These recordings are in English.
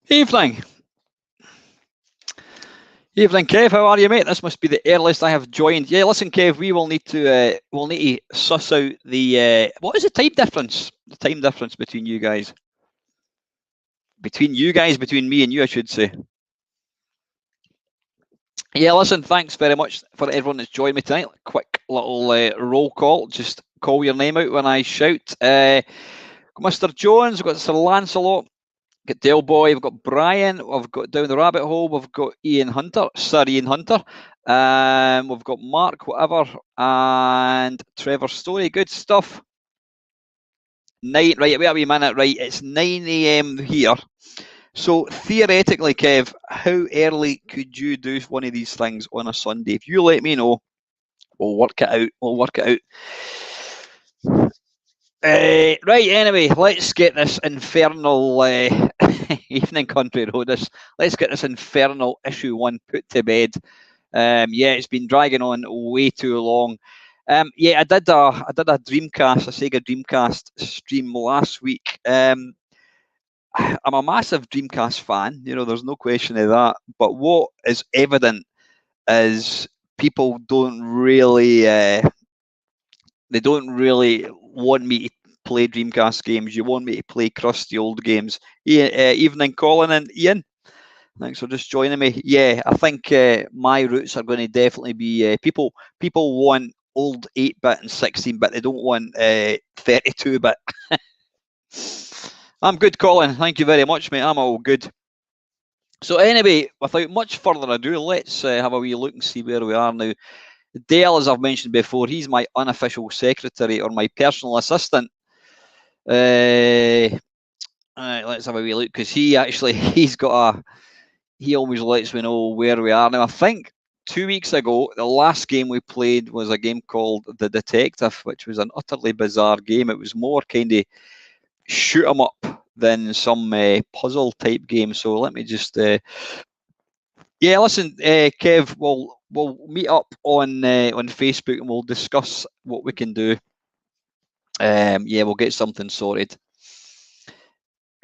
Evening. Evening, Kev. How are you, mate? This must be the earliest I have joined. Yeah, listen, Kev. We will need to suss out the what is the time difference? The time difference between you guys. Between me and you, I should say. Yeah, listen. Thanks very much for everyone that's joined me tonight. Quick little roll call. Just call your name out when I shout. Mr. Jones. We've got Sir Lancelot. Got Del Boy, we've got Brian, we've got Down the Rabbit Hole, we've got Ian Hunter, Sir Ian Hunter, we've got Mark whatever, and Trevor Story. Good stuff. Right, wait a wee minute, right, it's 9 AM here. So theoretically, Kev, how early could you do one of these things on a Sunday? If you let me know, we'll work it out. Right, anyway, let's get this infernal evening country roaders. Let's get this infernal issue 1 put to bed. Yeah, it's been dragging on way too long. Yeah, I did a Dreamcast, a Sega Dreamcast stream last week. I'm a massive Dreamcast fan, you know, there's no question of that. But what is evident is people don't really want me to play Dreamcast games. You want me to play crusty old games. Evening, Colin and Ian. Thanks for just joining me. Yeah, I think my roots are going to definitely be people want old 8-bit and 16-bit. They don't want 32-bit. I'm good, Colin. Thank you very much, mate. I'm all good. So anyway, without much further ado, let's have a wee look and see where we are now. Dale, as I've mentioned before, he's my unofficial secretary or my personal assistant. Alright, let's have a wee look, because he always lets me know where we are. Now, I think 2 weeks ago, the last game we played was a game called The Detective, which was an utterly bizarre game. It was more kind of shoot 'em up than some puzzle type game. So let me just yeah, listen, Kev, we'll meet up on Facebook and we'll discuss what we can do. Yeah, we'll get something sorted.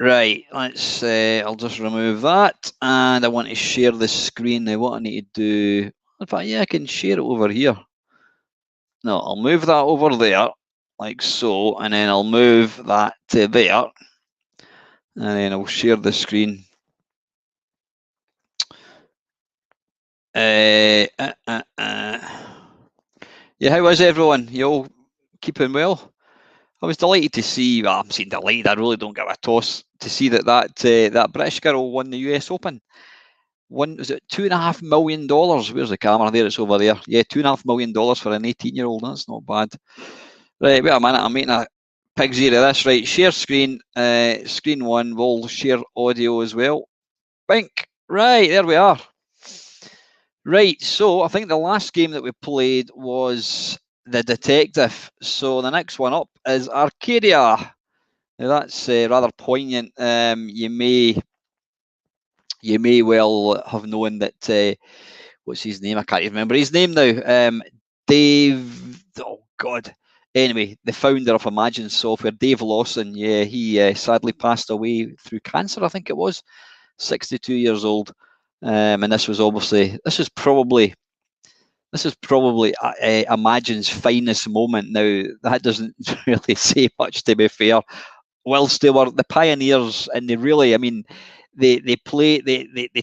Right, let's. I'll just remove that, and I want to share the screen now. What I need to do, in fact, yeah, I can share it over here. No, I'll move that over there, like so, and then I'll move that to there, and then I'll share the screen. Yeah, how is everyone? You all keeping well? I was delighted to see. Well, I'm saying delighted. I really don't give a toss to see that British girl won the US Open. Was it $2.5 million? Where's the camera? There, it's over there. Yeah, $2.5 million for an 18-year-old. That's not bad. Right, wait a minute. I'm making a pig's ear of this. Right, share screen. Screen one. We'll share audio as well. Bink. Right, there we are. Right, so I think the last game that we played was The Detective. So the next one up is Arcadia. Now that's rather poignant. You may well have known that. What's his name? I can't even remember his name now. Dave. Oh God. Anyway, the founder of Imagine Software, Dave Lawson. Yeah, he sadly passed away through cancer. I think it was 62 years old. And this was probably Imagine's finest moment. Now that doesn't really say much, to be fair. Whilst they were the pioneers, and they really, I mean, they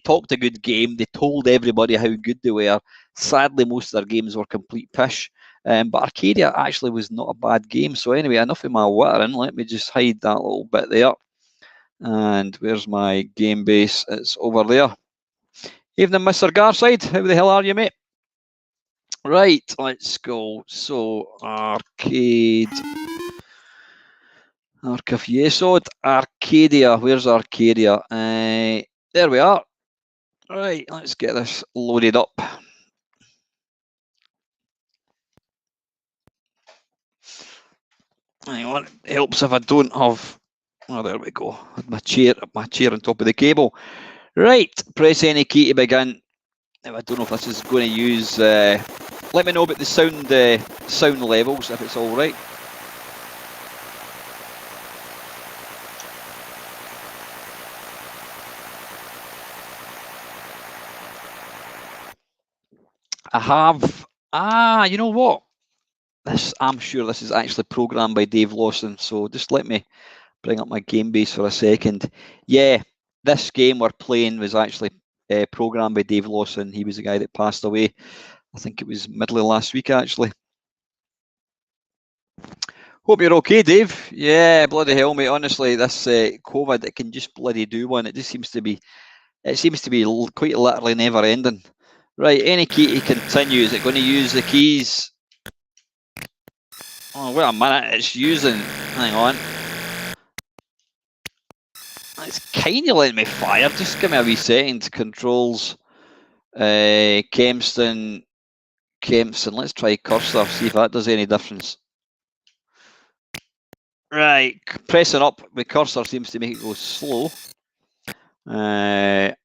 talked a good game. They told everybody how good they were. Sadly, most of their games were complete pish. But Arcadia actually was not a bad game. So anyway, enough of my whittering. Let me just hide that little bit there. And where's my game base? It's over there. Evening, Mr. Garside. How the hell are you, mate? Right, let's go. So, Arcadia. Arcadia. Where's Arcadia? There we are. Right, let's get this loaded up. Hang on, it helps if I don't have. Oh, there we go. My chair on top of the cable. Right, press any key to begin. Now, I don't know if this is going to use. Let me know about the sound levels, if it's all right. I have. You know what? I'm sure this is actually programmed by Dave Lawson. So just let me bring up my game base for a second. Yeah, this game we're playing was actually programmed by Dave Lawson. He was the guy that passed away. I think it was middle of last week, actually. Hope you're okay, Dave. Yeah, bloody hell, mate. Honestly, this COVID, it can just bloody do one. It just seems to be quite literally never ending. Right, any key to continue. Is it going to use the keys? Oh, wait a minute. It's using. Hang on. It's kind of letting me fire. Just give me a wee second. Controls. Kempston. Let's try cursor. See if that does any difference. Right, pressing up the cursor seems to make it go slow. And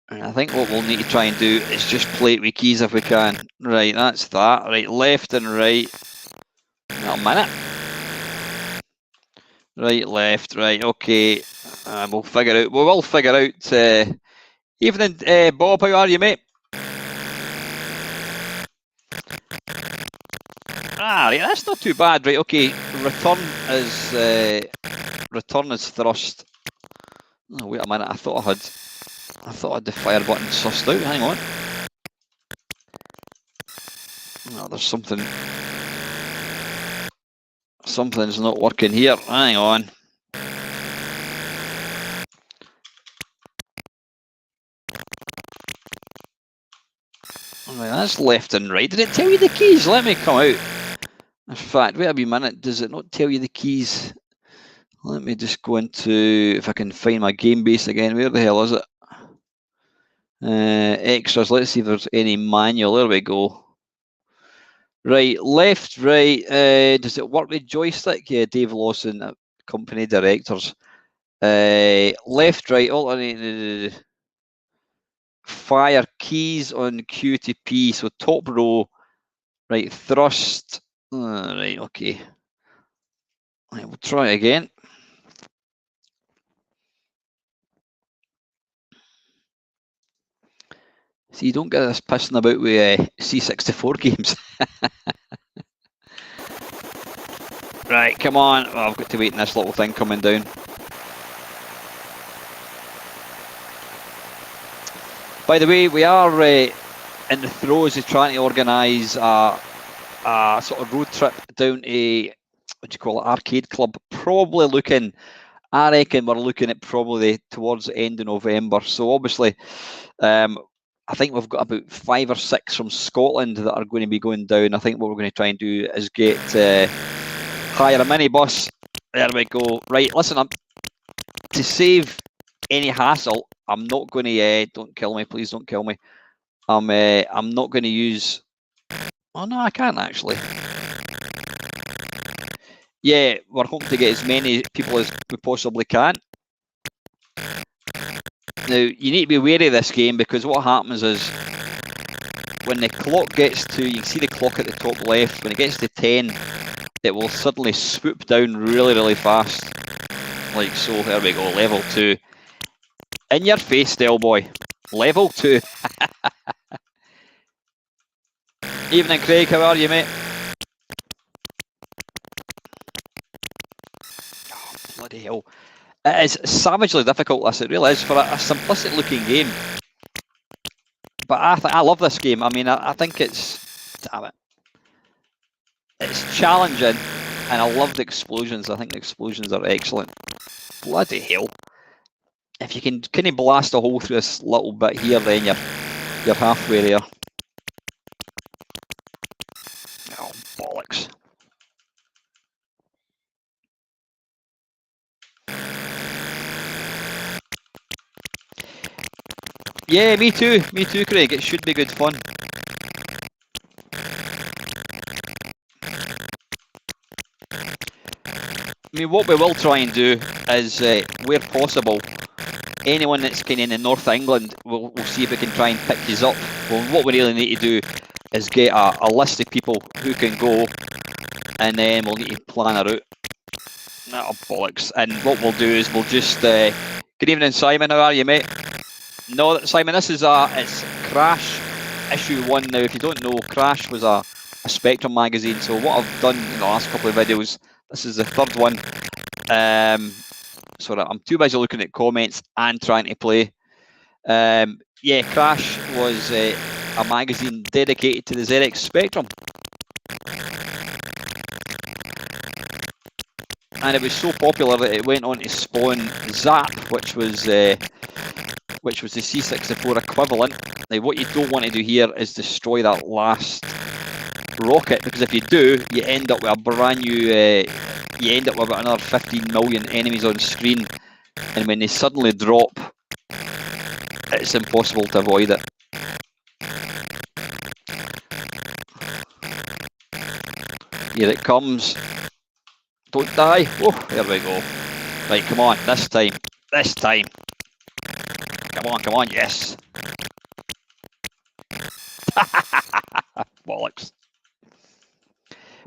I think what we'll need to try and do is just play it with keys if we can. Right, that's that. Right, left and right. A minute. Right, left, right. Okay, we'll figure out. We will figure out. Evening, Bob. How are you, mate? Right, that's not too bad. Right, okay. Return is thrust. Oh, wait a minute. I thought I had the fire button sussed out. Hang on. Oh, there's something. Something's not working here. Hang on. Right, that's left and right. Did it tell you the keys? Let me come out. In fact, wait a wee minute. Does it not tell you the keys? Let me just go into, if I can find my game base again. Where the hell is it? Extras. Let's see if there's any manual. There we go. Right, left, right. Does it work with joystick? Yeah, Dave Lawson, company directors. Left, right, alternated. Fire keys on Q to P. So top row, right, thrust. Right, okay. Right, we'll try it again. See, you don't get this pissing about with C64 games. Right, come on. Oh, I've got to wait in this little thing coming down. By the way, we are in the throes of trying to organise a sort of road trip down to, what do you call it, arcade club. Probably looking, I reckon we're looking at probably towards the end of November. So obviously, I think we've got about 5 or 6 from Scotland that are going to be going down. I think what we're going to try and do is get hire a minibus. There we go. Right, listen, to save any hassle, I'm not going to. Don't kill me, please. Don't kill me. I'm not going to use. Oh no, I can't actually. Yeah, we're hoping to get as many people as we possibly can. Now, you need to be wary of this game because what happens is when the clock gets to, you can see the clock at the top left, when it gets to 10, it will suddenly swoop down really, really fast. Like so, there we go, level 2. In your face, Del Boy. Level 2. Evening, Craig, how are you, mate? Oh, bloody hell. It is savagely difficult, this, it really is, for a simplistic looking game. But I love this game. I mean, I think it's, damn it, it's challenging, and I love the explosions. I think the explosions are excellent. Bloody hell. If you can kind of blast a hole through this little bit here, then you're halfway there. Oh, bollocks. Yeah, me too, Craig. It should be good fun. I mean, what we will try and do is, where possible, anyone that's kind of in the North of England, we'll see if we can try and pick these up. Well, what we really need to do is get a list of people who can go, and then we'll need to plan a route. Oh, bollocks. And what we'll do is we'll just... good evening, Simon. How are you, mate? No, Simon, this is it's Crash issue 1. Now, if you don't know, Crash was a Spectrum magazine. So what I've done in the last couple of videos, this is the 3rd one. So I'm too busy looking at comments and trying to play. Yeah, Crash was a magazine dedicated to the ZX Spectrum. And it was so popular that it went on to spawn Zap, which was the C64 equivalent. Now, what you don't want to do here is destroy that last rocket, because if you do, you end up with a brand new, you end up with about another 15 million enemies on screen, and when they suddenly drop, it's impossible to avoid it. Here it comes. Don't die. Oh, there we go. Right, come on, this time. This time. Come on, yes. Bollocks.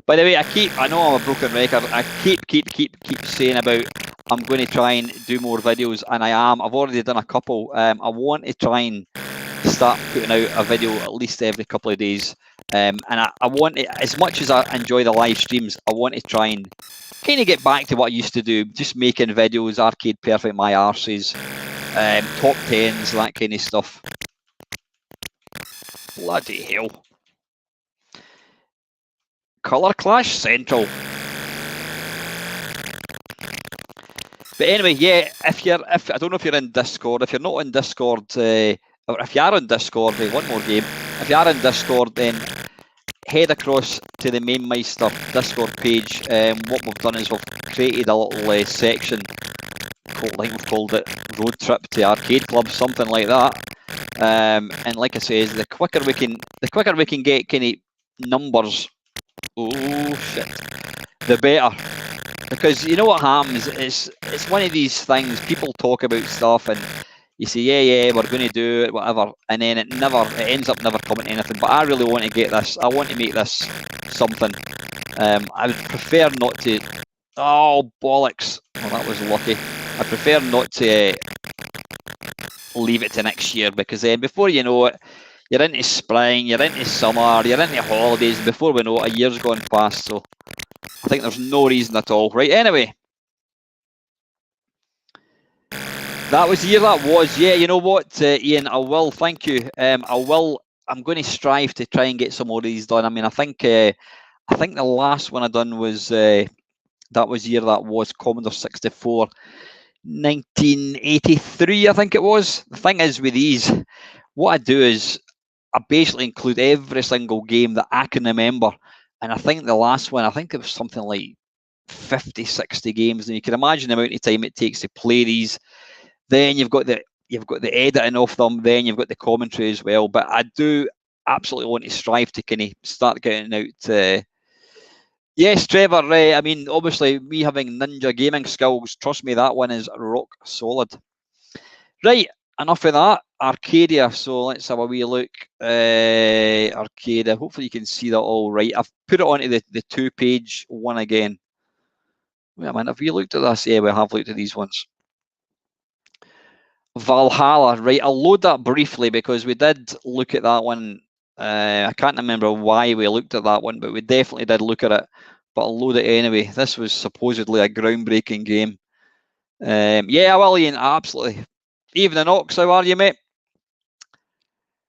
By the way, I know I'm a broken record. I keep saying about I'm going to try and do more videos, and I am. I've already done a couple. I want to try and start putting out a video at least every couple of days. And I want to, as much as I enjoy the live streams, I want to try and kind of get back to what I used to do, just making videos, Arcade Perfect, my arses, top 10s, that kind of stuff. Bloody hell. Colour Clash Central. But anyway, yeah, if I don't know if you're in Discord, if you're not in Discord, or if you are on Discord, one more game. If you are in Discord, then head across to the Mamemeister Discord page. What we've done is we've created a little section called, I think we've called it Road Trip to Arcade Club, something like that. And like I say, the quicker we can get kind of numbers, oh shit, the better. Because you know what happens, it's one of these things, people talk about stuff and you say, yeah, we're going to do it, whatever, and then it ends up never coming to anything. But I really want to get this, I want to make this something. I would prefer not to, oh bollocks, well that was lucky. I prefer not to leave it to next year, because then before you know it, you're into spring, you're into summer, you're into holidays, and before we know it, a year's gone past, so I think there's no reason at all. Right, anyway. That was the year that was. Yeah, you know what, Ian, I will, thank you. I'm going to strive to try and get some more of these done. I mean, I think the last one I done was, that was the year that was Commodore 64, 1983, I think it was. The thing is with these, what I do is I basically include every single game that I can remember. And I think the last one, I think it was something like 50, 60 games. And you can imagine the amount of time it takes to play these. Then you've got the editing of them. Then you've got the commentary as well. But I do absolutely want to strive to kind of start getting out. Yes, Trevor. I mean, obviously, me having ninja gaming skills, trust me, that one is rock solid. Right, enough of that. Arcadia. So let's have a wee look. Arcadia. Hopefully, you can see that all right. I've put it onto the 2-page one again. Wait a minute. Have you looked at this? Yeah, we have looked at these ones. Valhalla, right, I'll load that briefly because we did look at that one. I can't remember why we looked at that one, but we definitely did look at it. But I'll load it anyway. This was supposedly a groundbreaking game. Yeah, well, Ian, absolutely. Evening, Ox, how are you, mate?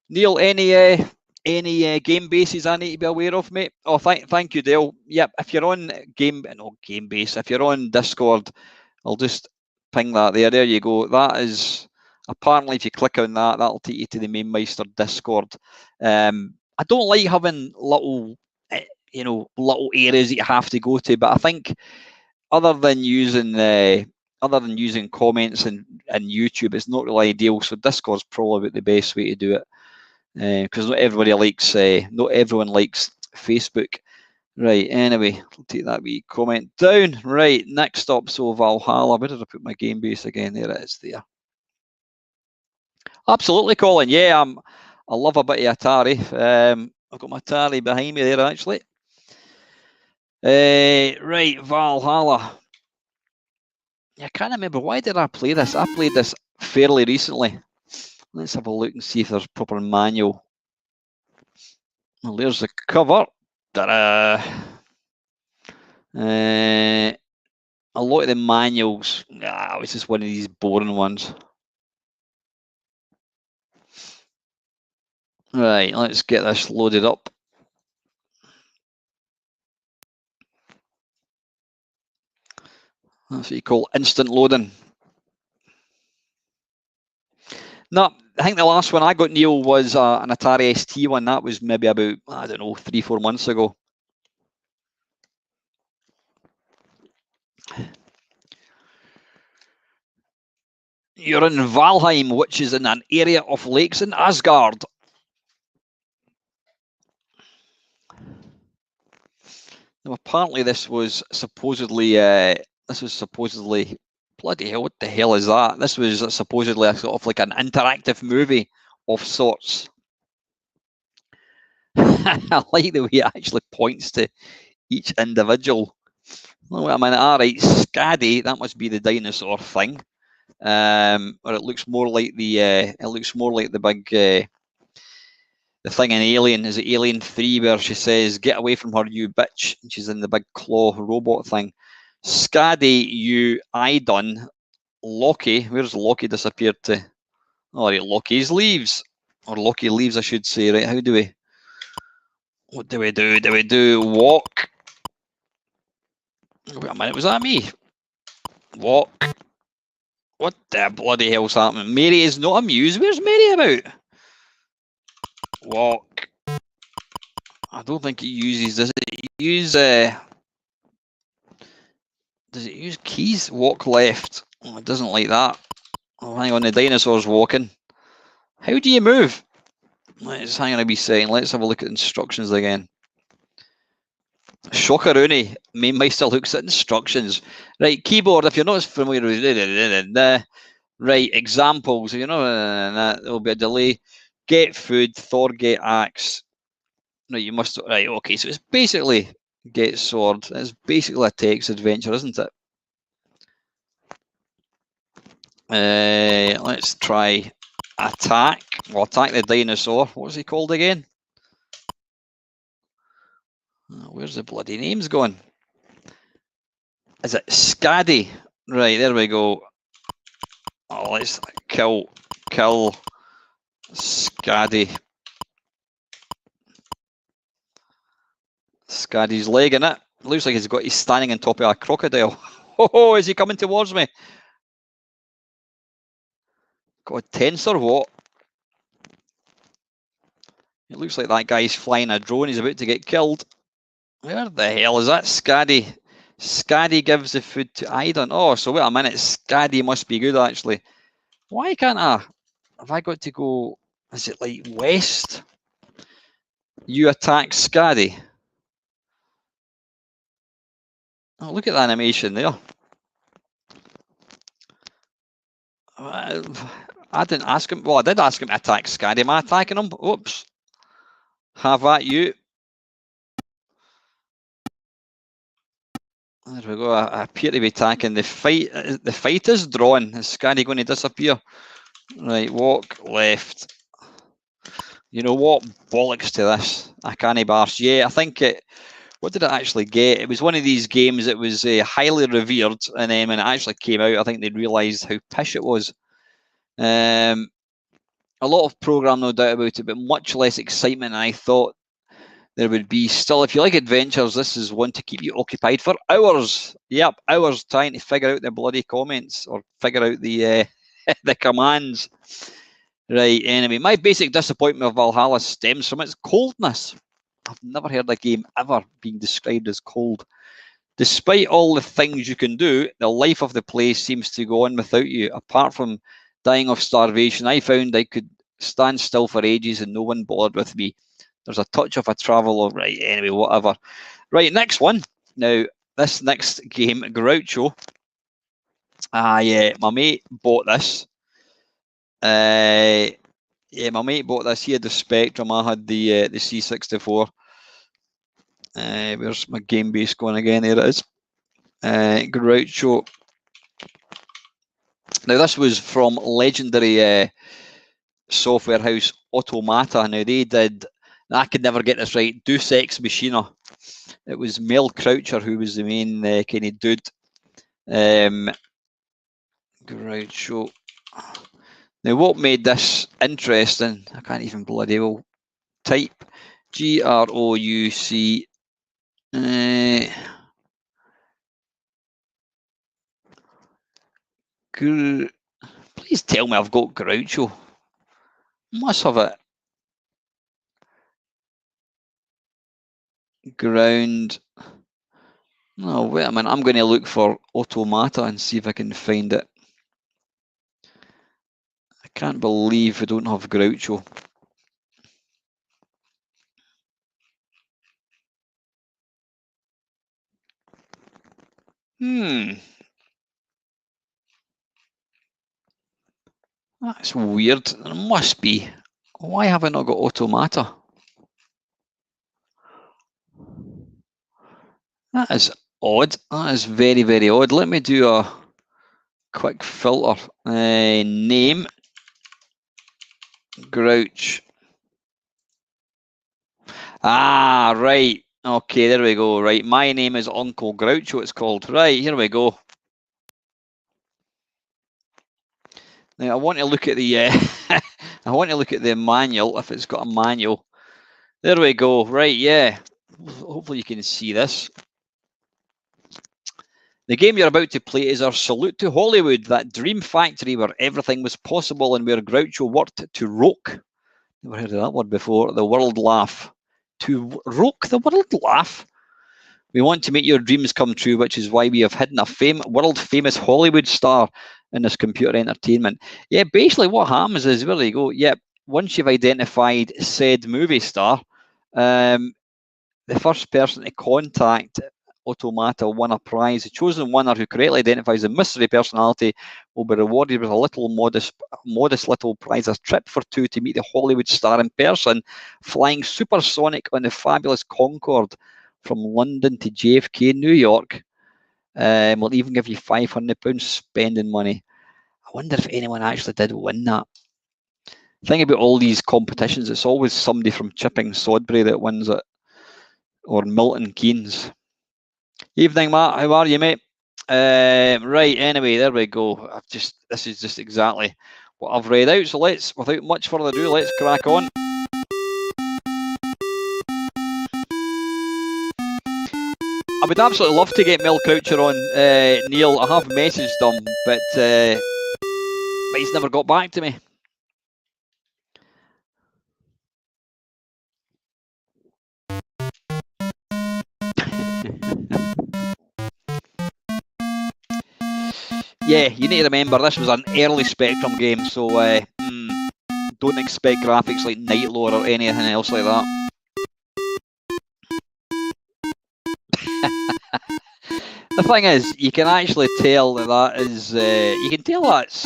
Neil, any game bases I need to be aware of, mate? Oh, thank you, Dale. Yep, if you're on game base, if you're on Discord, I'll just ping that there. There you go. That is, apparently, if you click on that, that'll take you to the Mamemeister Discord. I don't like having little, little areas that you have to go to, but I think other than using comments and YouTube, it's not really ideal. So Discord's probably the best way to do it, because not everyone likes Facebook. Right, anyway, I'll take that wee comment down. Right, next up, so Valhalla. Where did I put my game base again? There it is there. Absolutely, Colin. Yeah, I love a bit of Atari. I've got my Atari behind me there, actually. Right, Valhalla. I can't remember. Why did I play this? I played this fairly recently. Let's have a look and see if there's proper manual. Well, there's the cover. A lot of the manuals, it was just one of these boring ones. Right, let's get this loaded up. That's what you call instant loading. No, I think the last one I got, Neil, was an Atari ST one. That was maybe about, I don't know, 3-4 months ago. You're in Valheim, which is in an area of lakes in Asgard. Now, apparently this was supposedly, bloody hell, what the hell is that? This was supposedly a sort of like an interactive movie of sorts. I like the way it actually points to each individual. Oh, wait a minute, all right, Scaddy, that must be the dinosaur thing. Or it looks more like the big the thing in Alien. Is it Alien 3 where she says, "Get away from her, you bitch," and she's in the big claw robot thing. Scaddy, you I done. Loki, where's Loki disappeared to? Oh, right, Loki's leaves. Or Loki leaves, I should say. Right, what do we do? Do we do walk? Wait a minute, was that me? Walk. What the bloody hell's happening? Mary is not amused. Where's Mary about? Walk. I don't think it uses. Does it use? Does it use keys? Walk left. Oh, it doesn't like that. Oh, hang on, the dinosaur's walking. How do you move? Let's hang on a wee second. Let's have a look at instructions again. Shockeroonie. Mamemeister looks at instructions. Right, keyboard. If you're not familiar with right, examples. You know, there'll be a delay. Get food. Thor get axe. Right, you must. Right, okay. So it's basically get sword. It's basically a text adventure, isn't it? Let's try attack. Well, attack the dinosaur. What's he called again? Where's the bloody names going? Is it Scaddy? Right, there we go. Oh, let's kill Scaddy. Scaddy's leg in it. Looks like he's standing on top of a crocodile. Oh, is he coming towards me? God, tense or what? It looks like that guy's flying a drone. He's about to get killed. Where the hell is that Scaddy? Scaddy gives the food to Aidan. Oh, so wait a minute. Scaddy must be good, actually. Why can't I? Have I got to go? Is it like west? You attack Scaddy. Oh, look at the animation there. I didn't ask him. Well, I did ask him to attack Scaddy. Am I attacking him? Oops. Have at you. There we go. I appear to be attacking. The fight is drawn. Is Scaddy going to disappear? Right, walk left. You know what? Bollocks to this. I can't barse. Yeah, I think it. What did it actually get? It was one of these games that was highly revered, and then when it actually came out, I think they realised how pish it was. A lot of programme, no doubt about it, but much less excitement than I thought there would be. Still, if you like adventures, this is one to keep you occupied for hours. Yep, hours trying to figure out the bloody comments or figure out the the commands. Right, anyway, my basic disappointment of Valhalla stems from its coldness. I've never heard a game ever being described as cold. Despite all the things you can do, the life of the place seems to go on without you. Apart from dying of starvation, I found I could stand still for ages and no one bothered with me. There's a touch of a traveller. Right, anyway, whatever. Right, next one. Now, this next game, Groucho. My mate bought this. Yeah, my mate bought this. He had the Spectrum. I had the C64. Where's my game base going again? There it is. Groucho. Now, this was from legendary software house Automata. Now, they did. I could never get this right. Deus Ex Machina. It was Mel Croucher who was the main kind of dude. Groucho. Now, what made this interesting? I can't even bloody well type. Grouc. Please tell me I've got Groucho. Must have it. Ground. No, wait a minute. I'm going to look for Automata and see if I can find it. I can't believe we don't have Groucho. That's weird. There must be. Why have I not got Automata? That is odd. That is very, very odd. Let me do a quick filter. Name. Grouch. Ah, right. Okay, there we go. Right, my name is Uncle Groucho, it's called. Right, here we go. Now I want to look at the I want to look at the manual, if it's got a manual. There we go. Right, yeah. Hopefully you can see this. The game you're about to play is our salute to Hollywood, that dream factory where everything was possible and where Groucho worked to rock. Never heard of that word before. The world laugh. to roke the world laugh. We want to make your dreams come true, which is why we have hidden a world-famous Hollywood star in this computer entertainment. Yeah, basically what happens is, where you go, yep, once you've identified said movie star, the first person to contact Automata will win a prize. The chosen winner who correctly identifies the mystery personality will be rewarded with a little modest little prize, a trip for two to meet the Hollywood star in person, flying supersonic on the fabulous Concorde from London to JFK, New York. We'll even give you £500 spending money. I wonder if anyone actually did win that. Think about all these competitions. It's always somebody from Chipping Sodbury that wins it, or Milton Keynes. Evening, Matt. How are you, mate? Right. Anyway, there we go. This is just exactly what I've read out. So let's, without much further ado, let's crack on. I would absolutely love to get Mel Croucher on, Neil. I have messaged him, but he's never got back to me. Yeah, you need to remember this was an early Spectrum game, so don't expect graphics like Nightlore or anything else like that. The thing is, you can actually tell that is, you can tell that's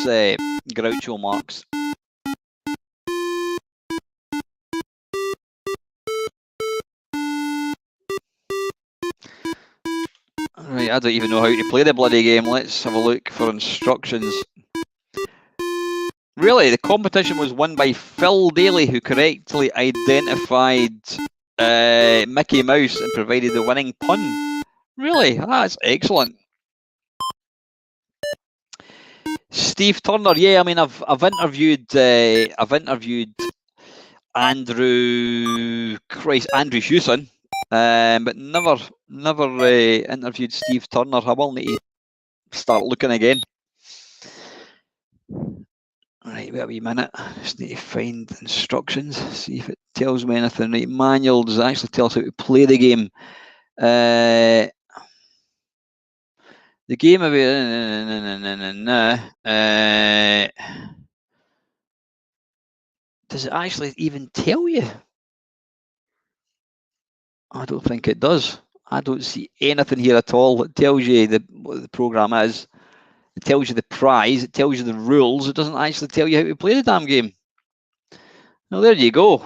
Groucho Marx. Right, I don't even know how to play the bloody game. Let's have a look for instructions. Really, the competition was won by Phil Daly, who correctly identified Mickey Mouse and provided the winning pun. Really, that's excellent. Steve Turner, yeah, I mean, I've interviewed Andrew Hewson, but never interviewed Steve Turner. I will need to start looking again. Right, wait a wee minute. Just need to find instructions, see if it tells me anything. Right, manual does it actually tell us how to play the game. The game of does it actually even tell you? I don't think it does. I don't see anything here at all that tells you what the program is. It tells you the prize. It tells you the rules. It doesn't actually tell you how to play the damn game. Well, there you go.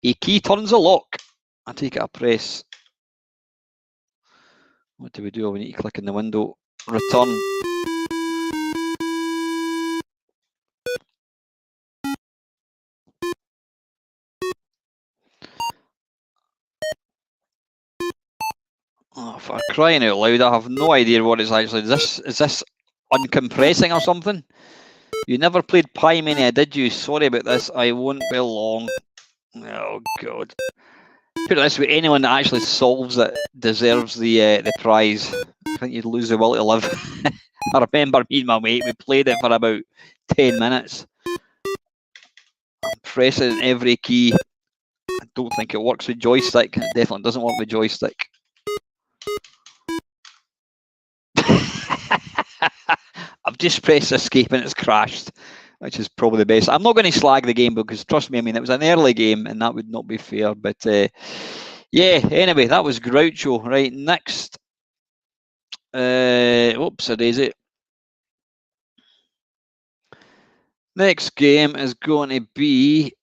A key turns a lock. I take it I press. What do we do? We need to click in the window. Return. Oh, for crying out loud, I have no idea what it's actually. Is this uncompressing or something? You never played Pie-Mania, did you? Sorry about this. I won't be long. Oh, God. Put it this way, anyone that actually solves it deserves the prize. I think you'd lose the will to live. I remember me and my mate, we played it for about 10 minutes. I'm pressing every key. I don't think it works with joystick. It definitely doesn't work with joystick. I've just pressed escape and it's crashed, which is probably the best. I'm not going to slag the game because, trust me, I mean, it was an early game and that would not be fair. But yeah, anyway, that was Groucho. Right, next. Oops, I daisy it. Next game is going to be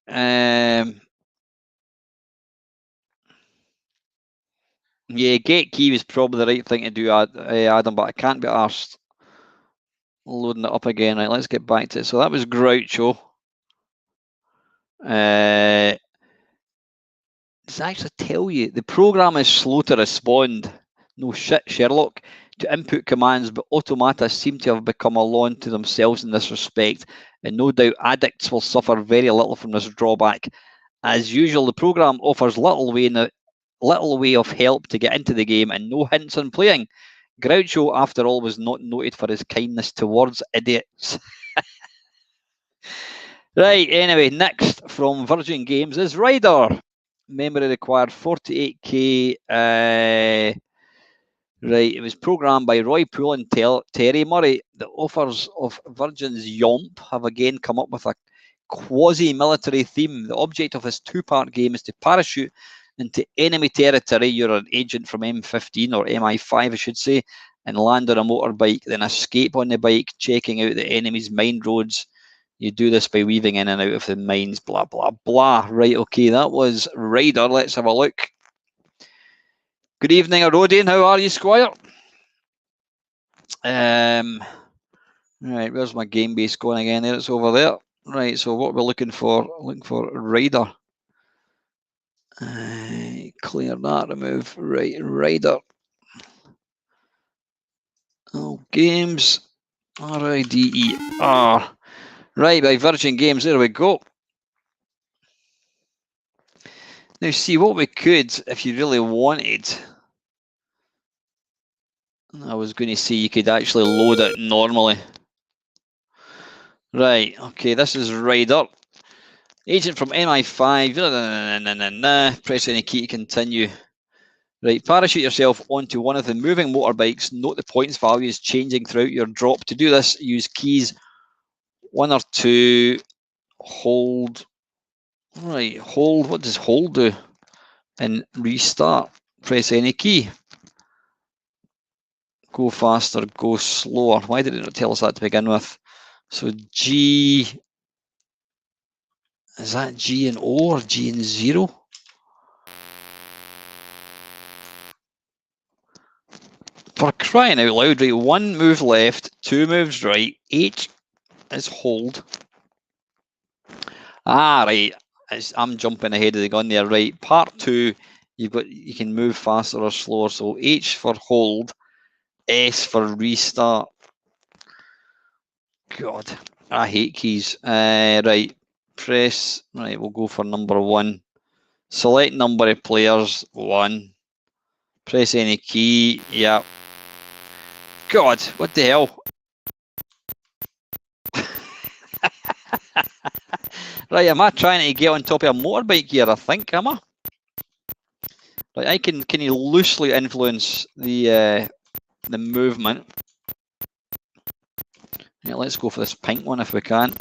yeah, get key was probably the right thing to do, Adam, but I can't be arsed loading it up again. Right, let's get back to it. So that was Groucho. Does it actually tell you the program is slow to respond? No shit, Sherlock. To input commands, but automata seem to have become a law unto themselves in this respect, and no doubt addicts will suffer very little from this drawback. As usual, the program offers little way of help to get into the game and no hints on playing. Groucho, after all, was not noted for his kindness towards idiots. Right, anyway, next from Virgin Games is Ryder. Memory required 48K. Right, it was programmed by Roy Poole and Terry Murray. The authors of Virgin's Yomp have again come up with a quasi-military theme. The object of this two-part game is to parachute into enemy territory. You're an agent from M15 or MI5, I should say, and land on a motorbike, then escape on the bike, checking out the enemy's mine roads. You do this by weaving in and out of the mines, blah, blah, blah. Right, okay, that was Ryder. Let's have a look. Good evening, Arodian. How are you, Squire? Right, where's my game base going again? There, it's over there. Right, so what we're looking for Ryder. Clear that, remove, right, Ryder. Oh, games, R-I-D-E-R. Right, by Virgin Games, there we go. Now, see, what we could, if you really wanted, I was going to say you could actually load it normally. Right, okay, this is Ryder. Agent from MI5. Press any key to continue. Right, parachute yourself onto one of the moving motorbikes. Note the points values changing throughout your drop. To do this, use keys 1 or 2. Hold. Right, hold. What does hold do? And restart. Press any key. Go faster, go slower. Why did it not tell us that to begin with? So G. Is that G and O or G and 0? For crying out loud, right? 1 move left, 2 moves right. H is hold. Ah, right. I'm jumping ahead of the gun there. Right. Part 2, you can move faster or slower. So H for hold, S for restart. God, I hate keys. Right. Press. Right. We'll go for number 1. Select number of players. 1. Press any key. Yeah. God, what the hell? Right, am I trying to get on top of a motorbike here? I think, am I? Right, I can you loosely influence the movement. Yeah, let's go for this pink one if we can.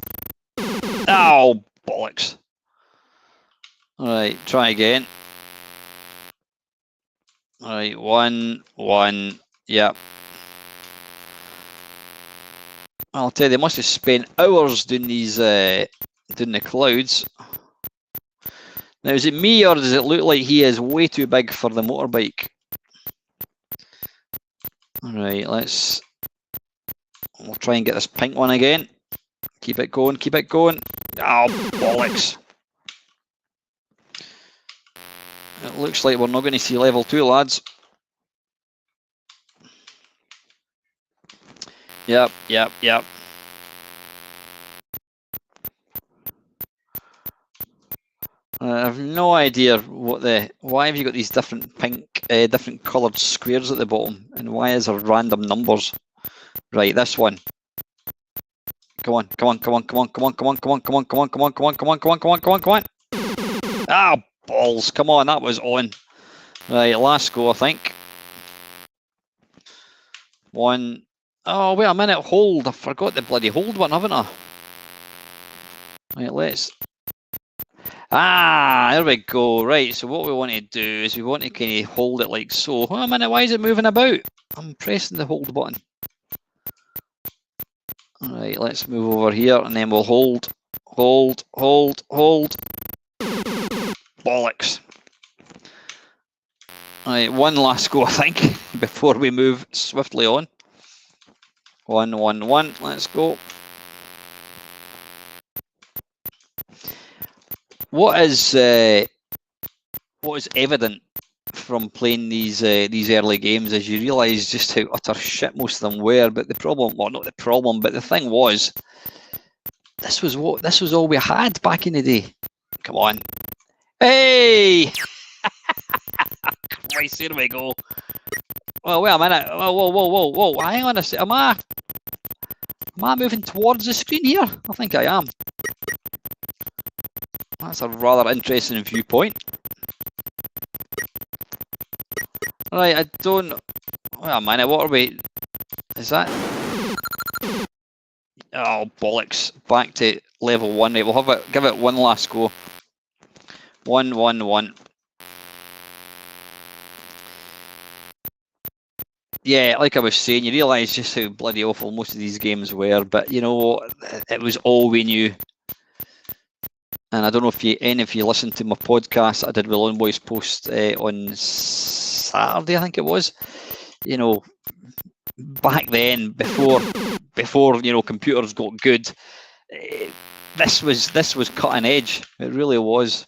Oh, bollocks. Alright, try again. Alright, 1, 1, yeah. I'll tell you, they must have spent hours doing these, doing the clouds. Now, is it me or does it look like he is way too big for the motorbike? Alright, we'll try and get this pink one again. Keep it going, keep it going. Oh, bollocks. It looks like we're not going to see level 2, lads. Yep. I have no idea why have you got these different pink, different coloured squares at the bottom, and why is there random numbers? Right, this one. Come on. Ah, balls! Come on, that was on. Right, last go, I think. 1. Oh, wait a minute, hold. I forgot the bloody hold one, haven't I? Right, let's. Ah, there we go. Right, so what we want to do is we want to kind of hold it like so. Oh, a minute, why is it moving about? I'm pressing the hold button. Alright, let's move over here and then we'll hold. Bollocks. Alright, one last go, I think, before we move swiftly on. 1, 1, 1. Let's go. What is evident from playing these early games is you realise just how utter shit most of them were. But the problem, well, not the problem, but the thing was, this was all we had back in the day. Come on, hey! Christ, here we go. Well, wait a minute. Whoa! Hang on a sec. Am I moving towards the screen here? I think I am. That's a rather interesting viewpoint. Right, I don't... Wait a minute, what are we... Is that... Oh, bollocks. Back to level 1. Right, we'll have it. Give it one last go. 1, 1, 1. Yeah, like I was saying, you realise just how bloody awful most of these games were, but you know, it was all we knew. And I don't know if any of you listened to my podcast I did with Lone Boys Post on Saturday, I think it was. You know, back then, before you know computers got good, this was cutting edge. It really was.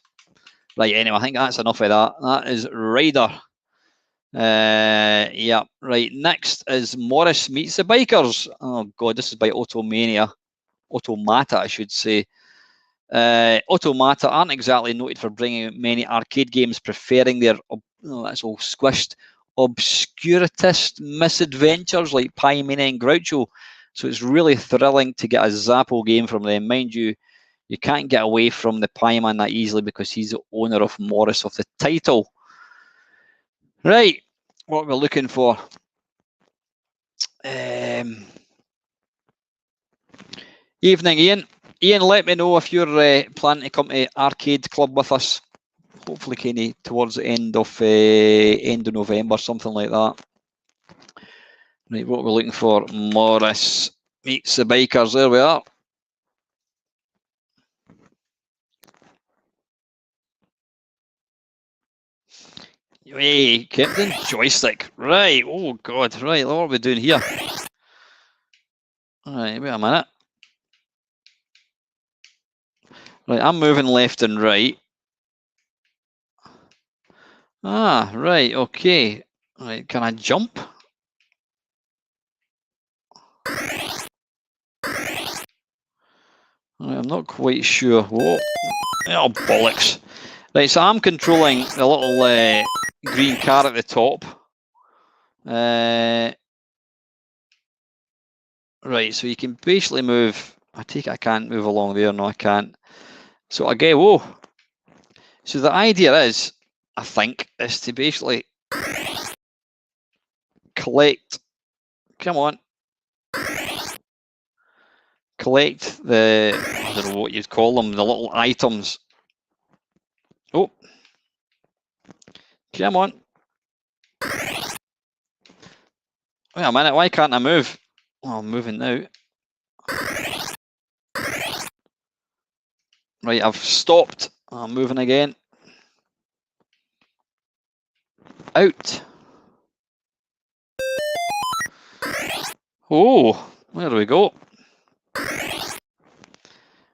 Right. Anyway, I think that's enough of that. That is Ryder. Yeah, right. Next is Morris Meets the Bikers. Oh god, this is by Automata, I should say. Automata aren't exactly noted for bringing out many arcade games, preferring their that's all squished, obscuritist misadventures like Paimon and Groucho. So it's really thrilling to get a Zappo game from them. Mind you, you can't get away from the Paimon that easily because he's the owner of Morris of the title. Right, what we're looking for. Evening, Ian. Ian, let me know if you're planning to come to Arcade Club with us. Hopefully, kind of towards the end of November, something like that. Right, what we're looking for. Morris Meets the Bikers. There we are. Hey, Captain Joystick. Right. Oh God. Right. What are we doing here? Right. Wait a minute. Right. I'm moving left and right. Ah. Right. Okay. Right. Can I jump? Right, I'm not quite sure. Whoa. Oh bollocks. Right. So I'm controlling the little green car at the top. Right, so you can basically move. I take it I can't move along there. No, I can't. So again, whoa. So the idea is, I think, is to basically collect. Come on. Collect the, I don't know what you'd call them, the little items. Oh. Come on. Wait a minute, why can't I move? Oh, I'm moving now. Right, I've stopped. I'm moving again. Out. Oh, there we go.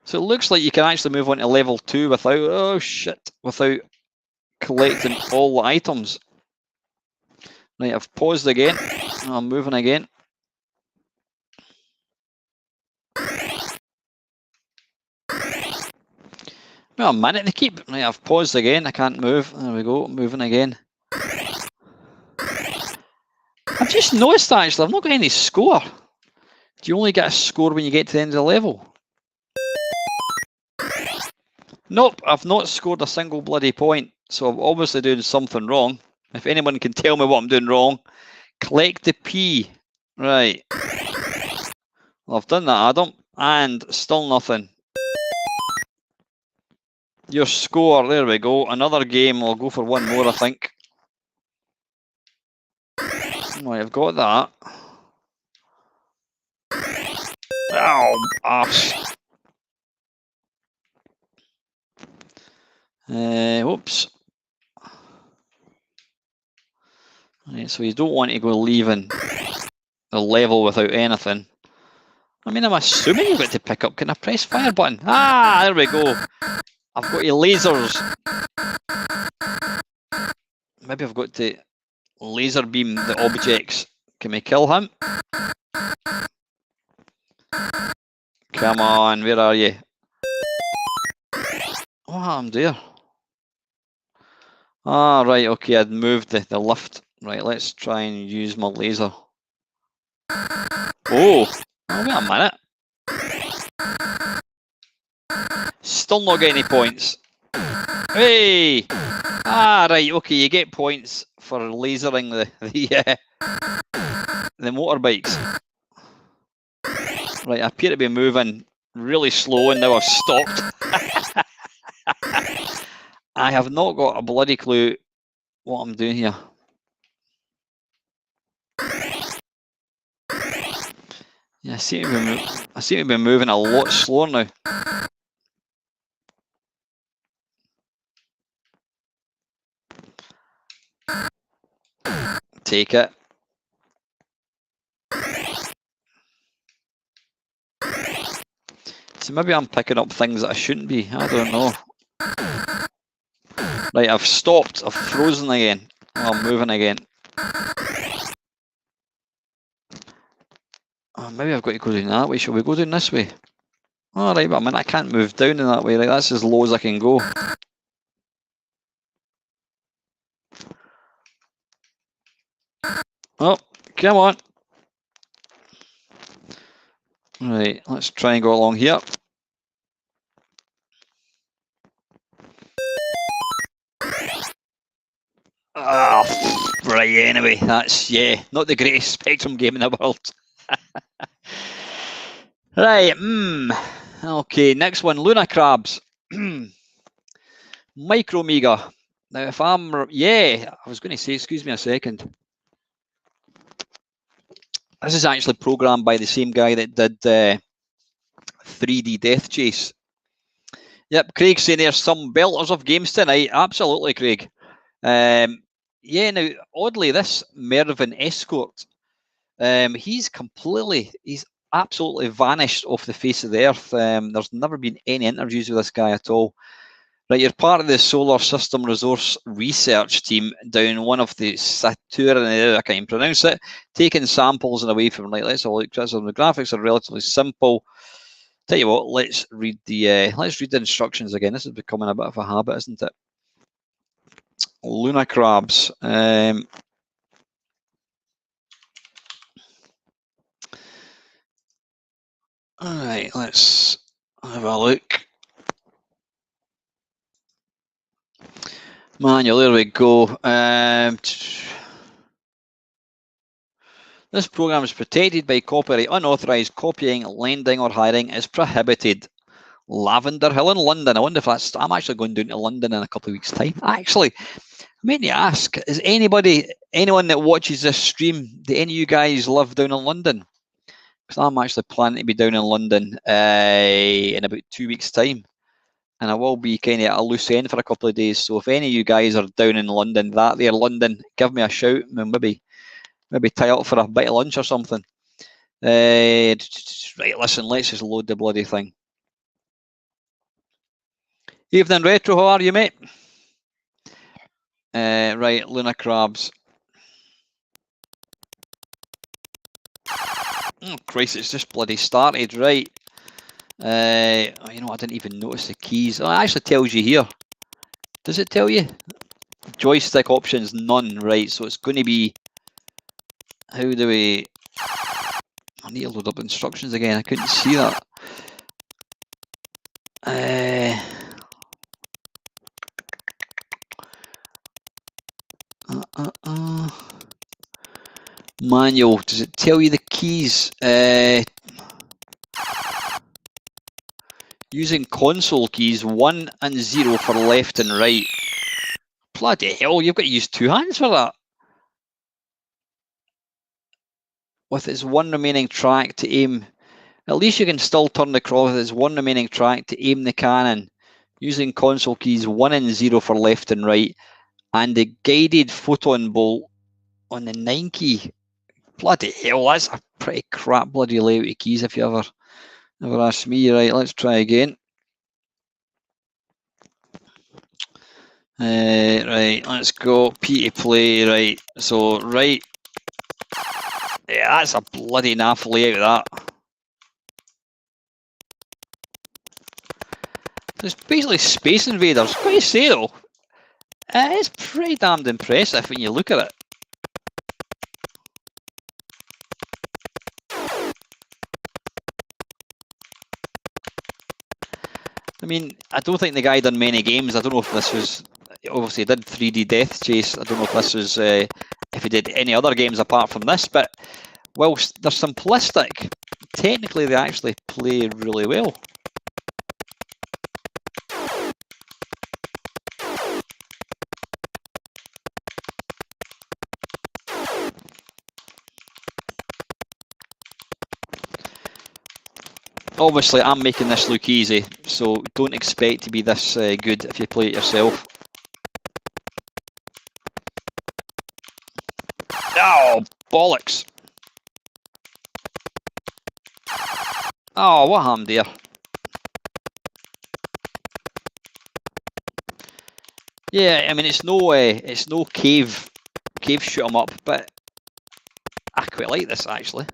So it looks like you can actually move on to level 2 without, oh shit, without collecting all the items. Right, I've paused again. I'm moving again. Well, a minute, they keep. Right, I've paused again. I can't move. There we go, moving again. I've just noticed that actually, I've not got any score. Do you only get a score when you get to the end of the level? Nope, I've not scored a single bloody point. So I'm obviously doing something wrong. If anyone can tell me what I'm doing wrong, collect the P. Right. Well, I've done that, Adam, and still nothing. Your score, there we go. Another game, I'll go for one more, I think. Right, I've got that. Ow, arse. Whoops. Right, so you don't want to go leaving the level without anything. I mean, I'm assuming you've got to pick up. Can I press fire button? Ah, there we go. I've got your lasers. Maybe I've got to laser beam the objects. Can we kill him? Come on, where are you? Oh, I'm there. Ah, right, okay, I'd moved the lift. Right, let's try and use my laser. Oh, wait a minute. Still not getting any points. Hey! Ah, right, okay, you get points for lasering the motorbikes. Right, I appear to be moving really slow and now I've stopped. I have not got a bloody clue what I'm doing here. Yeah, I seem to be moving a lot slower now. Take it. So maybe I'm picking up things that I shouldn't be. I don't know. Right, I've stopped. I've frozen again. Oh, I'm moving again. Oh, maybe I've got to go down that way. Shall we go down this way? All right, but I mean, I can't move down in that way. Right, that's as low as I can go. Oh, come on. Right, let's try and go along here. Oh, right, anyway, that's, yeah, not the greatest Spectrum game in the world. Right, okay, next one, Luna Crabs. Micromega. Now, if I'm, yeah, I was going to say, excuse me a second. This is actually programmed by the same guy that did 3D Death Chase. Yep, Craig's saying there's some belters of games tonight. Absolutely, Craig. Yeah, now, oddly, this Mervyn Escort, he's absolutely vanished off the face of the earth. There's never been any interviews with this guy at all. Right, you're part of the Solar System Resource Research team down one of the Saturn, I can't even pronounce it, taking samples and away from, like, let's have a look. The graphics are relatively simple. Tell you what, let's read the instructions again. This is becoming a bit of a habit, isn't it? Luna Crabs. All right, let's have a look. Manual, there we go. This program is protected by copyright. Unauthorized copying, lending, or hiring is prohibited. Lavender Hill in London. I wonder if that's. I'm actually going down to London in a couple of weeks' time. Actually, I meant to ask: is anyone that watches this stream, do any of you guys live down in London? Because I'm actually planning to be down in London in about 2 weeks' time. And I will be kind of at a loose end for a couple of days. So if any of you guys are down in London, London, give me a shout and maybe tie up for a bite of lunch or something. Right, listen, let's just load the bloody thing. Evening Retro, how are you, mate? Right, Luna Crabs. Oh, Christ, it's just bloody started, right. You know, I didn't even notice the keys. Oh, it actually tells you here. Does it tell you? Joystick options, none, right, so it's going to be, how do we, I need to load up instructions again, I couldn't see that. Manual, does it tell you the keys? Using console keys 1 and 0 for left and right. Bloody hell, you've got to use 2 hands for that. With its 1 remaining track to aim, at least you can still turn the cross with its 1 remaining track to aim the cannon. Using console keys 1 and 0 for left and right. And the guided photon bolt on the 9 key. Bloody hell, that's a pretty crap bloody layout of keys if you ever ask me. Right, let's try again. Right, let's go. P to play, right. So, right. Yeah, that's a bloody naff layout, that. It's basically Space Invaders. What do you say, though? It's pretty damned impressive when you look at it. I mean, I don't think the guy done many games. I don't know if this was obviously he did 3D Death Chase. I don't know if this was if he did any other games apart from this, but whilst they're simplistic, technically they actually play really well. Obviously, I'm making this look easy, so don't expect to be this good if you play it yourself. Oh, bollocks. Oh, what happened there? Yeah, I mean, it's no cave shoot 'em up, but I quite like this actually.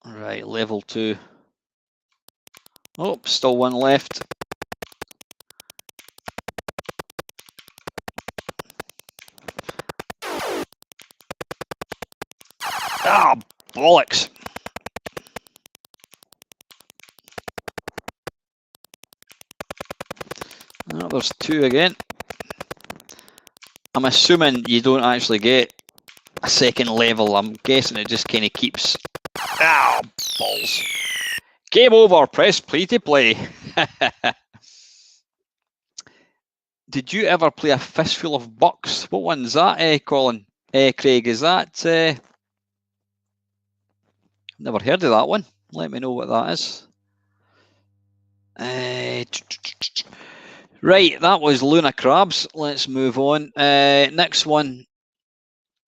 Right, level 2. Oh, still one left. Ah, bollocks. Oh, there's 2 again. I'm assuming you don't actually get a second level. I'm guessing it just kind of keeps... Ah, balls. Game over. Press play to play. Did you ever play A Fistful of Bucks? What one's that, Colin? Craig, is that... Never heard of that one. Let me know what that is. Right, that was Luna Crabs. Let's move on. Next one.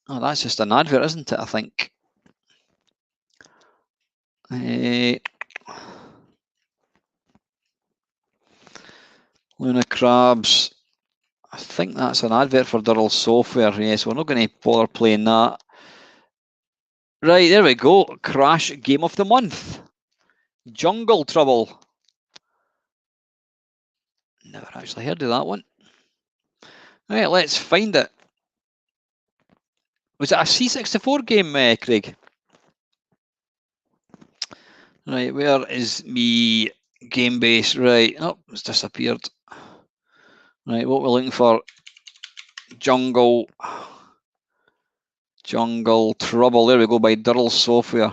Oh, that's just an advert, isn't it? I think. Luna Crabs. I think that's an advert for Durrell Software. Yes, we're not going to bother playing that. Right, there we go. Crash Game of the Month. Jungle Trouble. Never actually heard of that one. Right, let's find it. Was it a C64 game, Craig? Right, where is me game base? Right, oh, it's disappeared. Right, what we're looking for? Jungle Trouble. There we go, by Durrell Software.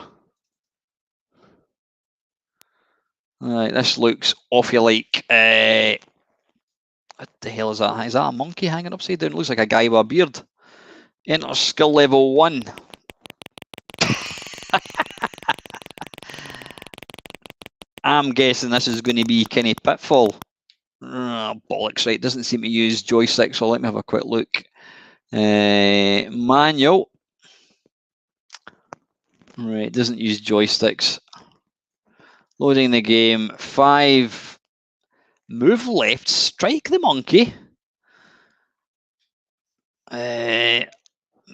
Right, this looks awfully like... what the hell is that? Is that a monkey hanging upside down? It looks like a guy with a beard. Enter skill level 1. I'm guessing this is going to be kind of Pitfall. Bollocks, right. Doesn't seem to use joystick, so let me have a quick look. Manual. Right, doesn't use joysticks. Loading the game. 5. Move left, strike the monkey.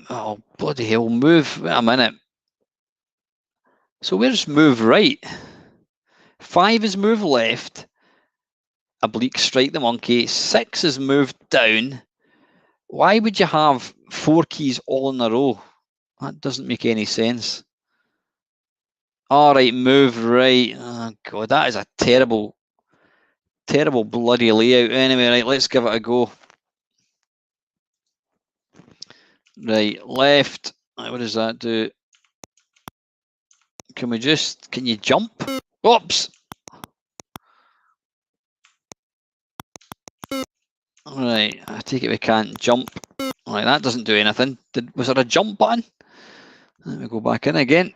Oh, bloody hell, move. Wait a minute. So where's move right? 5 is move left. Oblique, strike the monkey. 6 is move down. Why would you have 4 keys all in a row? That doesn't make any sense. All right, move right. Oh, God, that is a terrible bloody layout. Anyway, right, let's give it a go. Right, left. What does that do? Can you jump? Oops. Right, I take it we can't jump. Right, that doesn't do anything. Was there a jump button? Let me go back in again.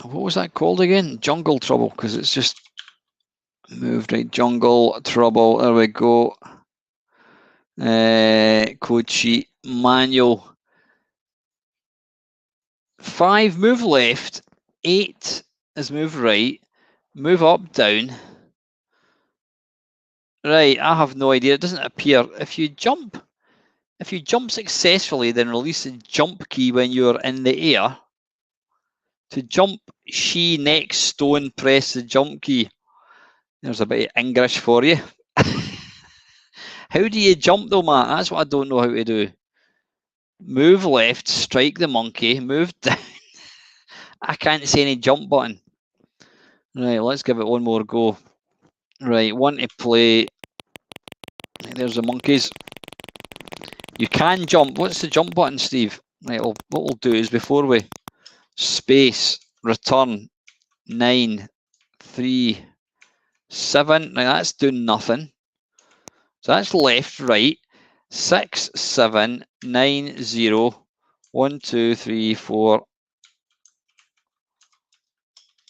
What was that called again? Jungle Trouble, because it's just moved. Right, Jungle Trouble. There we go. Code sheet, manual. 5, move left. 8 is move right. Move up, down. Right, I have no idea. It doesn't appear. If you jump successfully, then release the jump key when you're in the air. To jump, she next stone, press the jump key. There's a bit of English for you. How do you jump though, Matt? That's what I don't know how to do. Move left, strike the monkey, move down. I can't see any jump button. Right, let's give it one more go. Right, one to play. There's the monkeys. You can jump. What's the jump button, Steve? Right, what we'll do is before we space, return, 9, 3, 7. Now that's doing nothing. So that's left, right. 6, 7, 9, 0. 1, 2, 3, 4.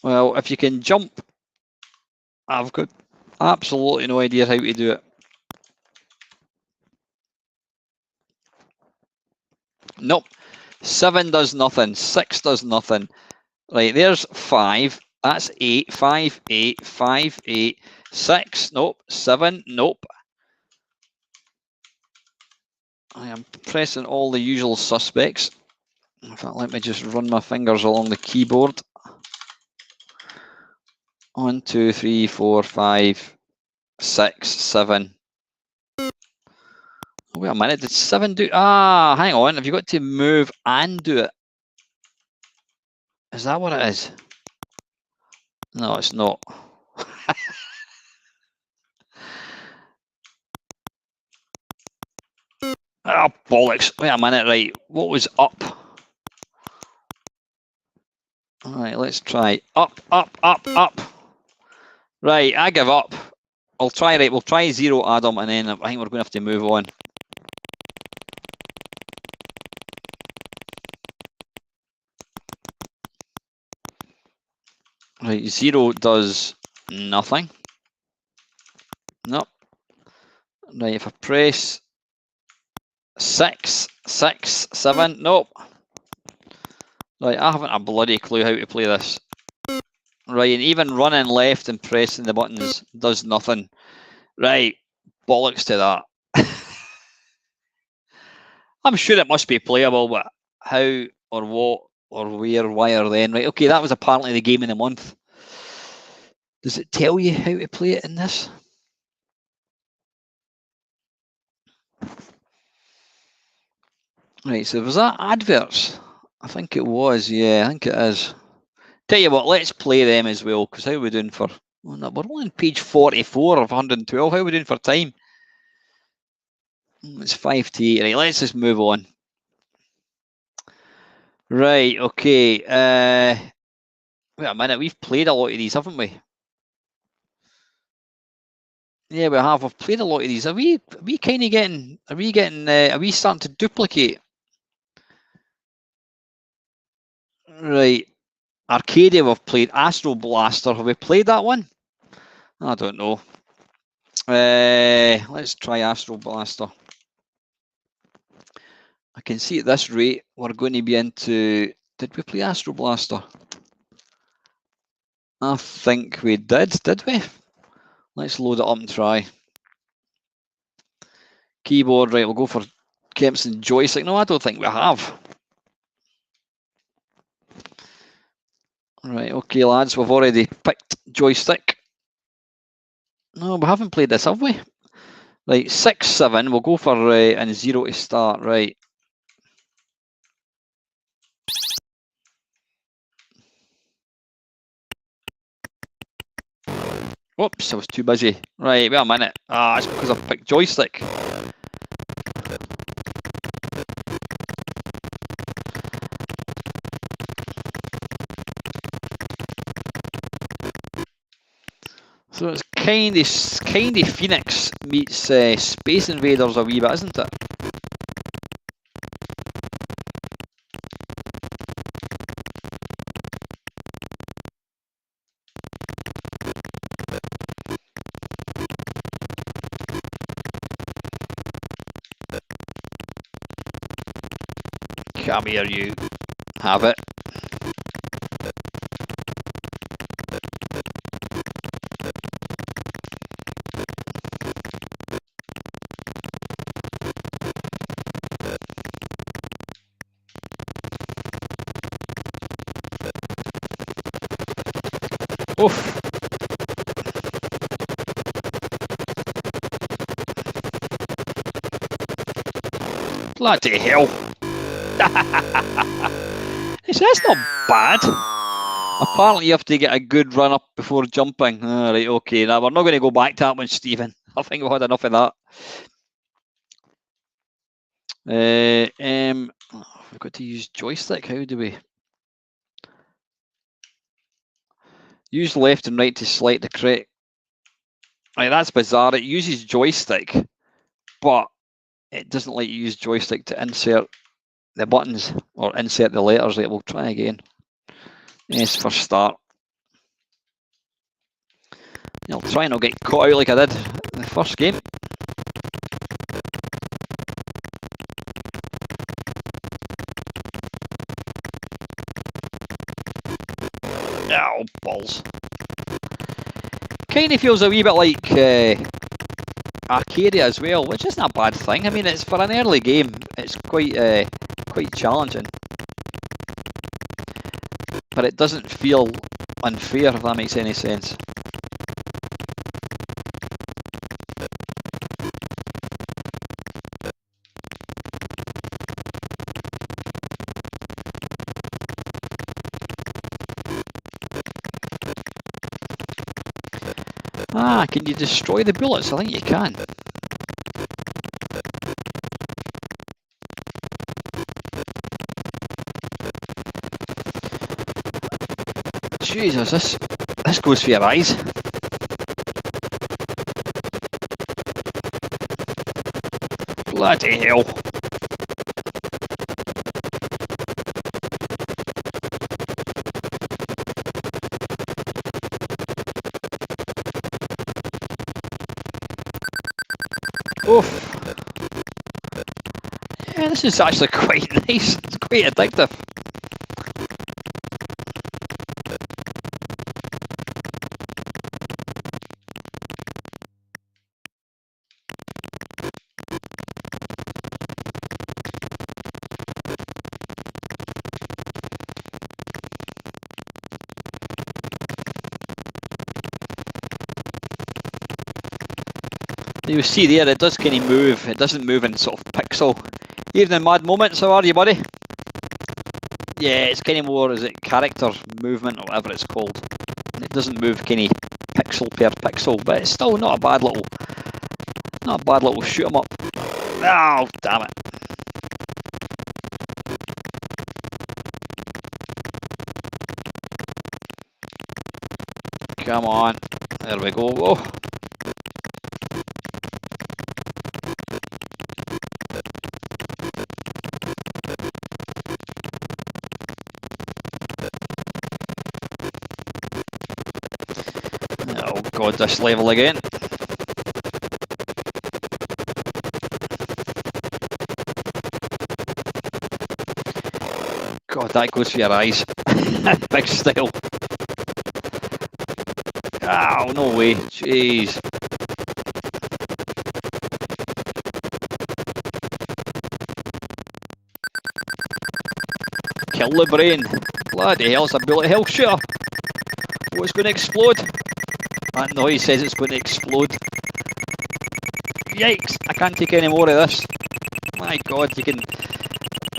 Well, if you can jump, I've got absolutely no idea how to do it. Nope. 7 does nothing. 6 does nothing. Right, there's 5. That's 8. 5, 8, 5, 8. 6, nope. 7, nope. I am pressing all the usual suspects. In fact, let me just run my fingers along the keyboard. 1, 2, 3, 4, 5, 6, 7. Wait a minute, did 7 do? Ah, hang on. Have you got to move and do it? Is that what it is? No, it's not. Ah, bollocks. Wait a minute, right. What was up? All right, let's try. Up, up, up, up. Right, I give up. I'll try, right, we'll try 0, Adam, and then I think we're going to have to move on. Right, 0 does nothing. Nope. Right, if I press 6, 6, 7, nope. Right, I haven't a bloody clue how to play this. Right, and even running left and pressing the buttons does nothing. Right, bollocks to that. I'm sure it must be playable, but how or what or where, why or then? Right, okay, that was apparently the game of the month. Does it tell you how to play it in this? Right, so was that adverts? I think it was, yeah, I think it is. Tell you what, let's play them as well, because how are we doing for... Oh, no, we're only on page 44 of 112. How are we doing for time? It's 5 to 8. Right, let's just move on. Right, okay. Wait a minute, we've played a lot of these, haven't we? Yeah, we have. We've played a lot of these. Are we kind of getting... Are we starting to duplicate? Right. Arcadia, we've played. Astro Blaster, have we played that one? I don't know. Let's try Astro Blaster. I can see at this rate we're going to be into... Did we play Astro Blaster? I think we did we? Let's load it up and try. Keyboard, right, we'll go for Kempson joystick. No, I don't think we have. Right, okay, lads, we've already picked joystick. No, we haven't played this, have we? Right, 6, 7, we'll go for and 0 to start, right. Whoops, I was too busy. Right, wait a minute. Ah, it's because I've picked joystick. So it's kind of Phoenix meets Space Invaders a wee bit, isn't it? Come here, you. Have it. Oof. Bloody hell. So that's not bad. Apparently you have to get a good run up before jumping. All right, okay. Now we're not going to go back to that one, Stephen. I think we've had enough of that. We've got to use joystick. How do we use left and right to select the correct? Right, that's bizarre. It uses joystick, but it doesn't let you use joystick to insert the buttons or insert the letters. Right, we'll try again. S for start. I'll try and not get caught out like I did in the first game. Oh, balls. Kind of feels a wee bit like Arcadia as well, which isn't a bad thing. I mean, it's for an early game. It's quite challenging, but it doesn't feel unfair, if that makes any sense. Ah, can you destroy the bullets? I think you can. Jesus, this goes for your eyes. Bloody hell. Oof. Yeah, this is actually quite nice. It's quite addictive. You see there, it does kind of move. It doesn't move in sort of pixel. Even in Mad Moments, how are you, buddy? Yeah, it's kind of more, is it character movement or whatever it's called. It doesn't move kind of pixel per pixel, but it's still not a bad little shoot 'em up. Oh, damn it. Come on. There we go. Oh. Oh god, this level again. God, that goes for your eyes. Big style. Oh, no way. Jeez. Kill the brain. Bloody hell, it's a bullet hell shooter. Oh, it's going to explode. That noise says it's going to explode. Yikes, I can't take any more of this. My god,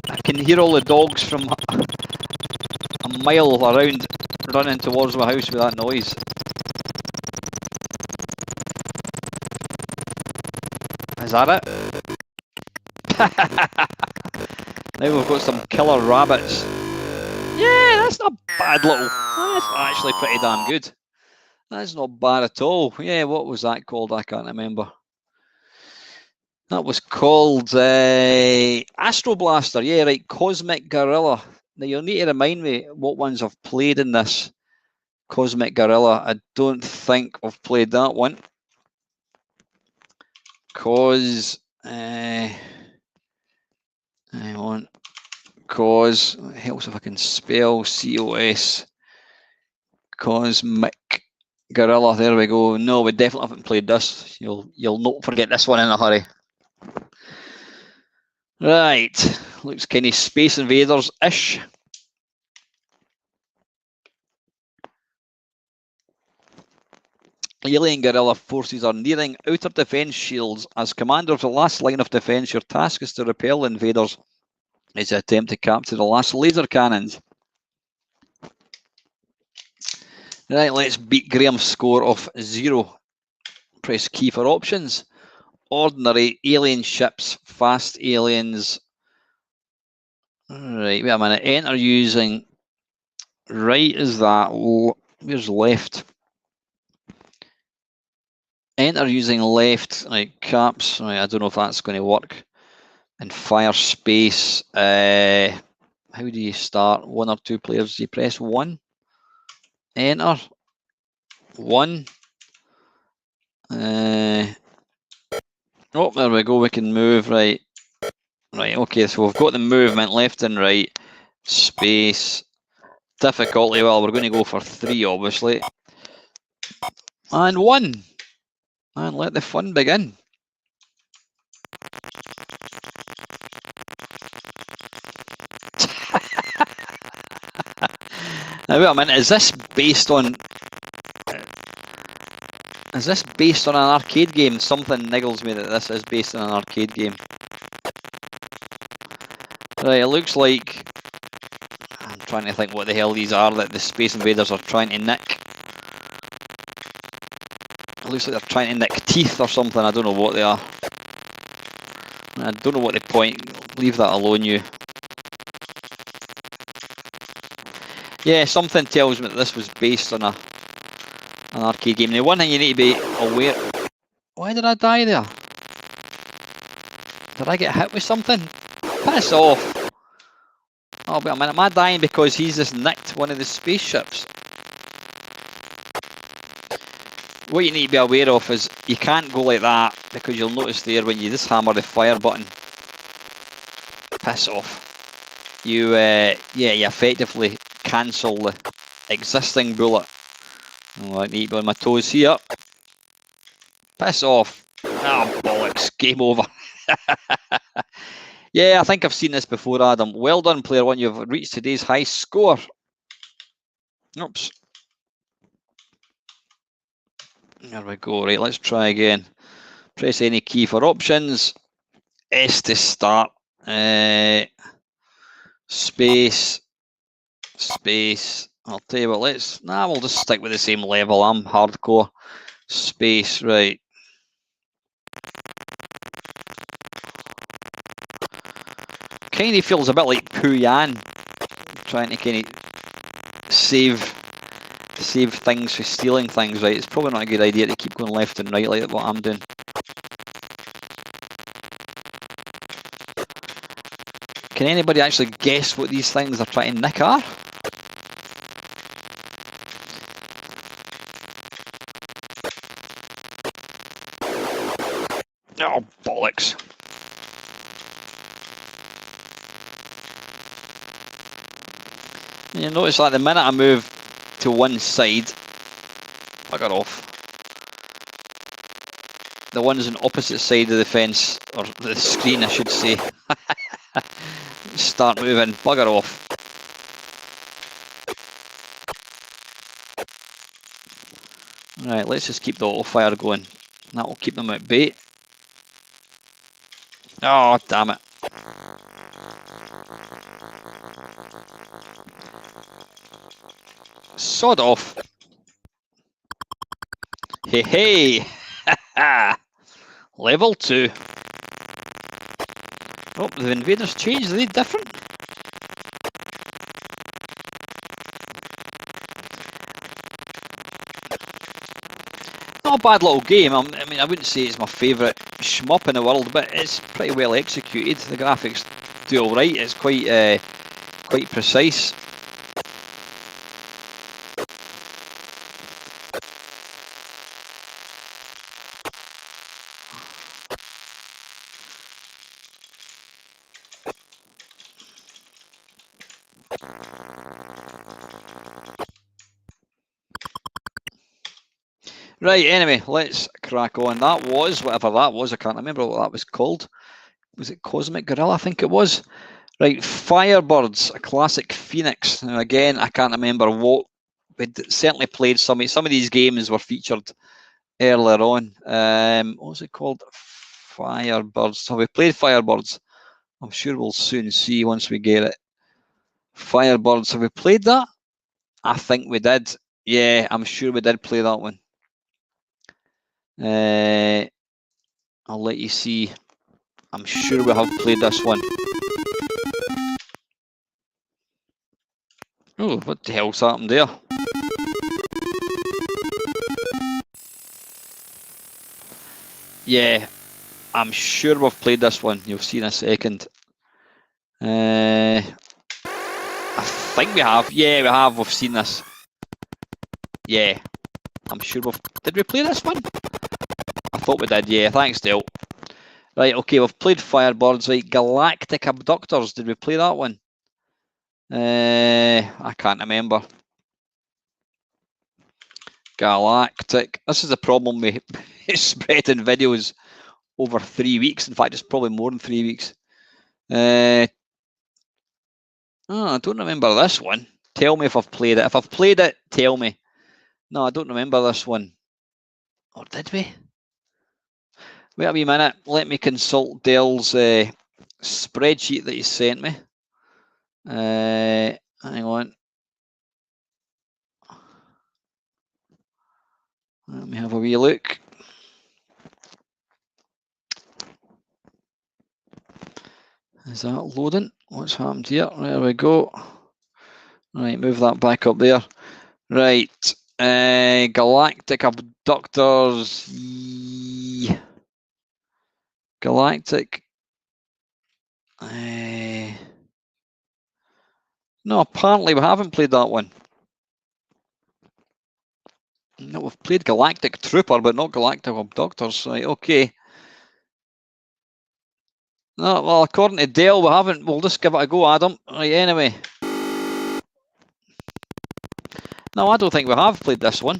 I can hear all the dogs from a mile around running towards my house with that noise. Is that it? Now we've got some killer rabbits. Yeah, that's not bad little. That's actually pretty damn good. That's not bad at all. Yeah, what was that called? I can't remember. That was called Astro Blaster. Yeah, right. Cosmic Gorilla. Now you'll need to remind me what ones I've played in this. Cosmic Gorilla. I don't think I've played that one. Cause hang on. Cause it helps if I can spell COS. Cosmic Gorilla. There we go. No, we definitely haven't played this. You'll not forget this one in a hurry. Right. Looks kind of Space Invaders-ish. Alien guerrilla forces are nearing outer defense shields. As commander of the last line of defense, your task is to repel invaders Is an attempt to capture the last laser cannons. Right, let's beat Graham's score of 0. Press key for options. Ordinary, alien ships, fast aliens. Right, wait a minute. Enter using right is that. Where's left? Enter using left, like caps. Right, I don't know if that's going to work. And fire space. How do you start? 1 or 2 players. You press 1. Enter. 1. Oh, there we go. We can move. Right. Right. Okay. So we've got the movement left and right. Space. Difficulty. Well, we're going to go for 3, obviously. And 1. And let the fun begin. Now wait a minute. Is this based on? Is this based on an arcade game? Something niggles me that this is based on an arcade game. Right, it looks like... I'm trying to think what the hell these are that the Space Invaders are trying to nick. It looks like they're trying to nick teeth or something. I don't know what they are. I don't know what the point... Leave that alone, you. Yeah, something tells me that this was based on an arcade game. Now, one thing you need to be aware... Why did I die there? Did I get hit with something? Piss off! Oh, wait a minute. Am I dying because he's just nicked one of the spaceships? What you need to be aware of is you can't go like that, because you'll notice there when you just hammer the fire button. Piss off. You effectively cancel the existing bullet. Oh, I need to be on my toes here. Piss off. Ah, oh, bollocks. Game over. Yeah, I think I've seen this before, Adam. Well done, player 1. You've reached today's high score. Oops. There we go. Right, let's try again. Press any key for options. S to start. Space. Space. I'll tell you what, we'll just stick with the same level. I'm hardcore. Space, right. Kind of feels a bit like Pooh Yan, trying to kind of save things for stealing things, right? It's probably not a good idea to keep going left and right like what I'm doing. Can anybody actually guess what these things are trying to nick are? Oh, bollocks. You notice that the minute I move to one side, bugger off. The ones on opposite side of the fence, or the screen I should say, start moving, bugger off. Right, let's just keep the auto fire going. That will keep them at bay. Oh, damn it. Sod off. Hey, hey. Level 2. Oh, the Invaders changed. Are they different? Not a bad little game. I mean, I wouldn't say it's my favourite shmup in the world, but it's pretty well executed. The graphics do all right. It's quite precise. Right, anyway, let's crack on. That was, whatever that was, I can't remember what that was called. Was it Cosmic Gorilla? I think it was. Right, Firebirds, a classic Phoenix. Now again, I can't remember what, we'd certainly played some of these games were featured earlier on. What was it called? Firebirds. Have we played Firebirds? I'm sure we'll soon see once we get it. Firebirds, have we played that? I think we did. Yeah, I'm sure we did play that one. I'll let you see. I'm sure we have played this one. Oh, what the hell's happened there? Yeah, I'm sure we've played this one. You'll see in a second. I think we have. Yeah, we have. We've seen this. Yeah, I'm sure we've... Did we play this one? I thought we did, yeah. Thanks, Dale. Right, okay, we've played Firebirds. Right, Galactic Abductors. Did we play that one? I can't remember. Galactic. This is the problem with spreading videos over 3 weeks. In fact, it's probably more than 3 weeks. I don't remember this one. Tell me if I've played it. If I've played it, tell me. No, I don't remember this one. Or did we? Wait a wee minute. Let me consult Dale's spreadsheet that he sent me. Hang on. Let me have a wee look. Is that loading? What's happened here? There we go. Right, move that back up there. Right. Galactic Abductors. Galactic. No, apparently we haven't played that one. No, we've played Galactic Trooper, but not Galactic Abductors. Right, okay. No, well, according to Dale, we haven't. We'll just give it a go, Adam. Right, anyway. No, I don't think we have played this one.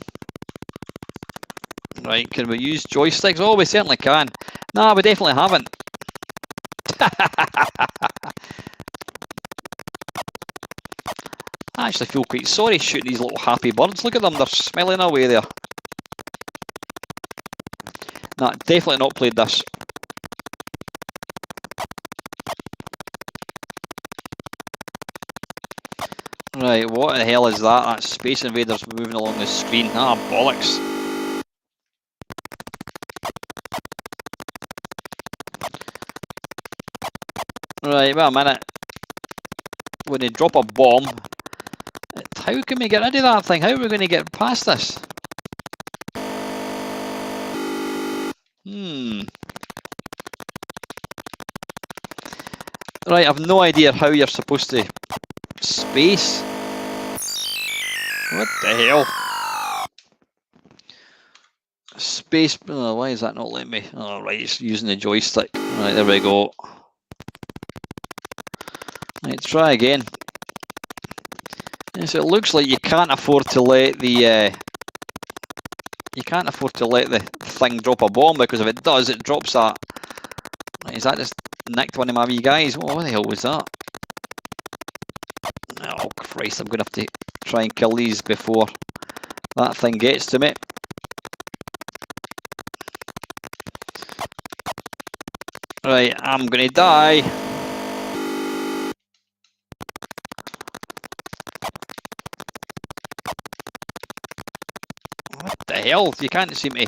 Right, can we use joysticks? Oh, we certainly can. No, we definitely haven't. I actually feel quite sorry shooting these little happy birds. Look at them, they're smelling away there. No, definitely not played this. Right, what the hell is that? That's Space Invaders moving along the screen. Ah, bollocks. Right, wait a minute. When they drop a bomb, how can we get rid of that thing? How are we going to get past this? Right, I've no idea how you're supposed to... Space? What the hell? Space... Oh, why is that not letting me? Oh, right, it's using the joystick. Right, there we go. Right, try again. Yes, it looks like you can't afford to let the... you can't afford to let the thing drop a bomb, because if it does, it drops that. Right, is that just nicked one of my wee guys? Oh, what the hell was that? Oh, Christ, I'm going to have to try and kill these before that thing gets to me. Right, I'm going to die. What the hell? You can't seem to...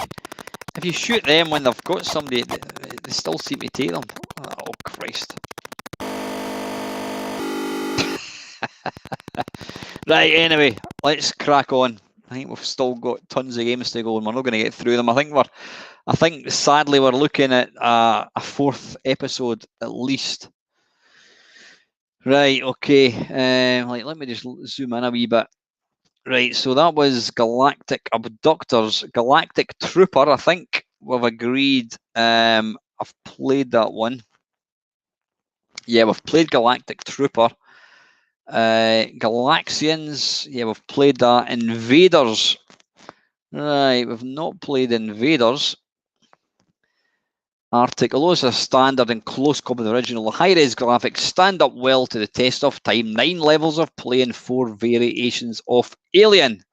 If you shoot them when they've got somebody, they still seem to take them. Oh, Christ. Right, anyway, let's crack on. I think we've still got tons of games to go and we're not going to get through them. I think sadly we're looking at a 4th episode at least. Right, okay. Let me just zoom in a wee bit. Right, so that was Galactic Abductors. Galactic Trooper, I think we've agreed. I've played that one. Yeah, we've played Galactic Trooper. Galaxians, yeah, we've played that. Invaders, right, we've not played Invaders. Arctic, although it's a standard and close copy of the original, the high-res graphics stand up well to the test of time. 9 levels of play and 4 variations of Alien.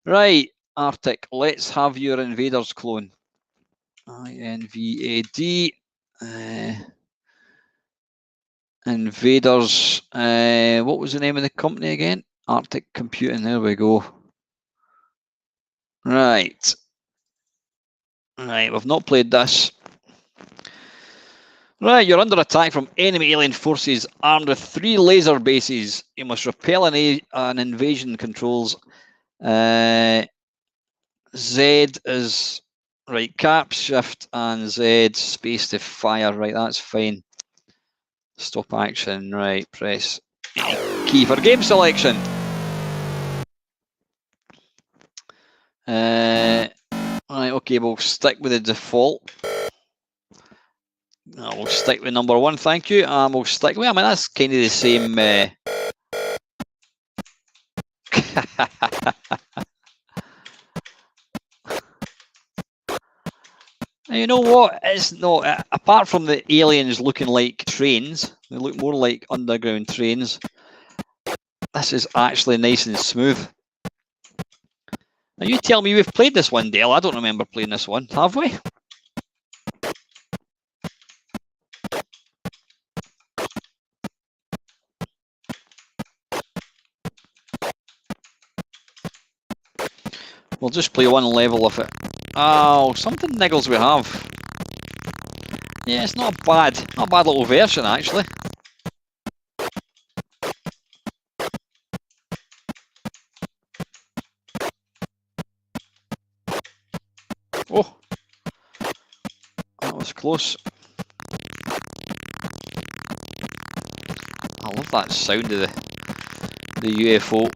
Right, Arctic, let's have your Invaders clone. INVAD. Invaders. What was the name of the company again? Arctic Computing. There we go. Right. Right, we've not played this. Right, you're under attack from enemy alien forces armed with 3 laser bases. You must repel an invasion controls. Z is right, cap, shift, and Z, space to fire. Right, that's fine. Stop action. Right, press key for game selection. Right, okay, we'll stick with the default. No, we'll stick with number 1, thank you. And we'll stick with, I mean, that's kind of the same. You know what? It's not, apart from the aliens looking like trains, they look more like underground trains. This is actually nice and smooth. Now you tell me we've played this one, Dale. I don't remember playing this one. Have we? We'll just play one level of it. Oh, something niggles we have. Yeah, it's not a bad little version actually. Oh, that was close. I love that sound of the UFO.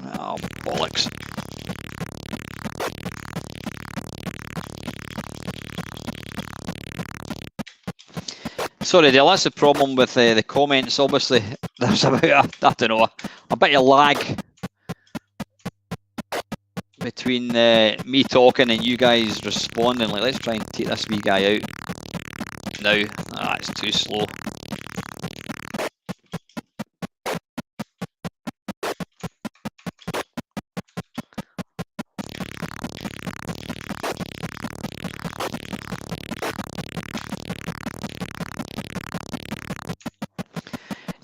Oh, bollocks. Sorry, Dale, that's the problem with the comments. Obviously, there's about, I don't know, a bit of lag between me talking and you guys responding. Like, let's try and take this wee guy out now. Ah, it's too slow.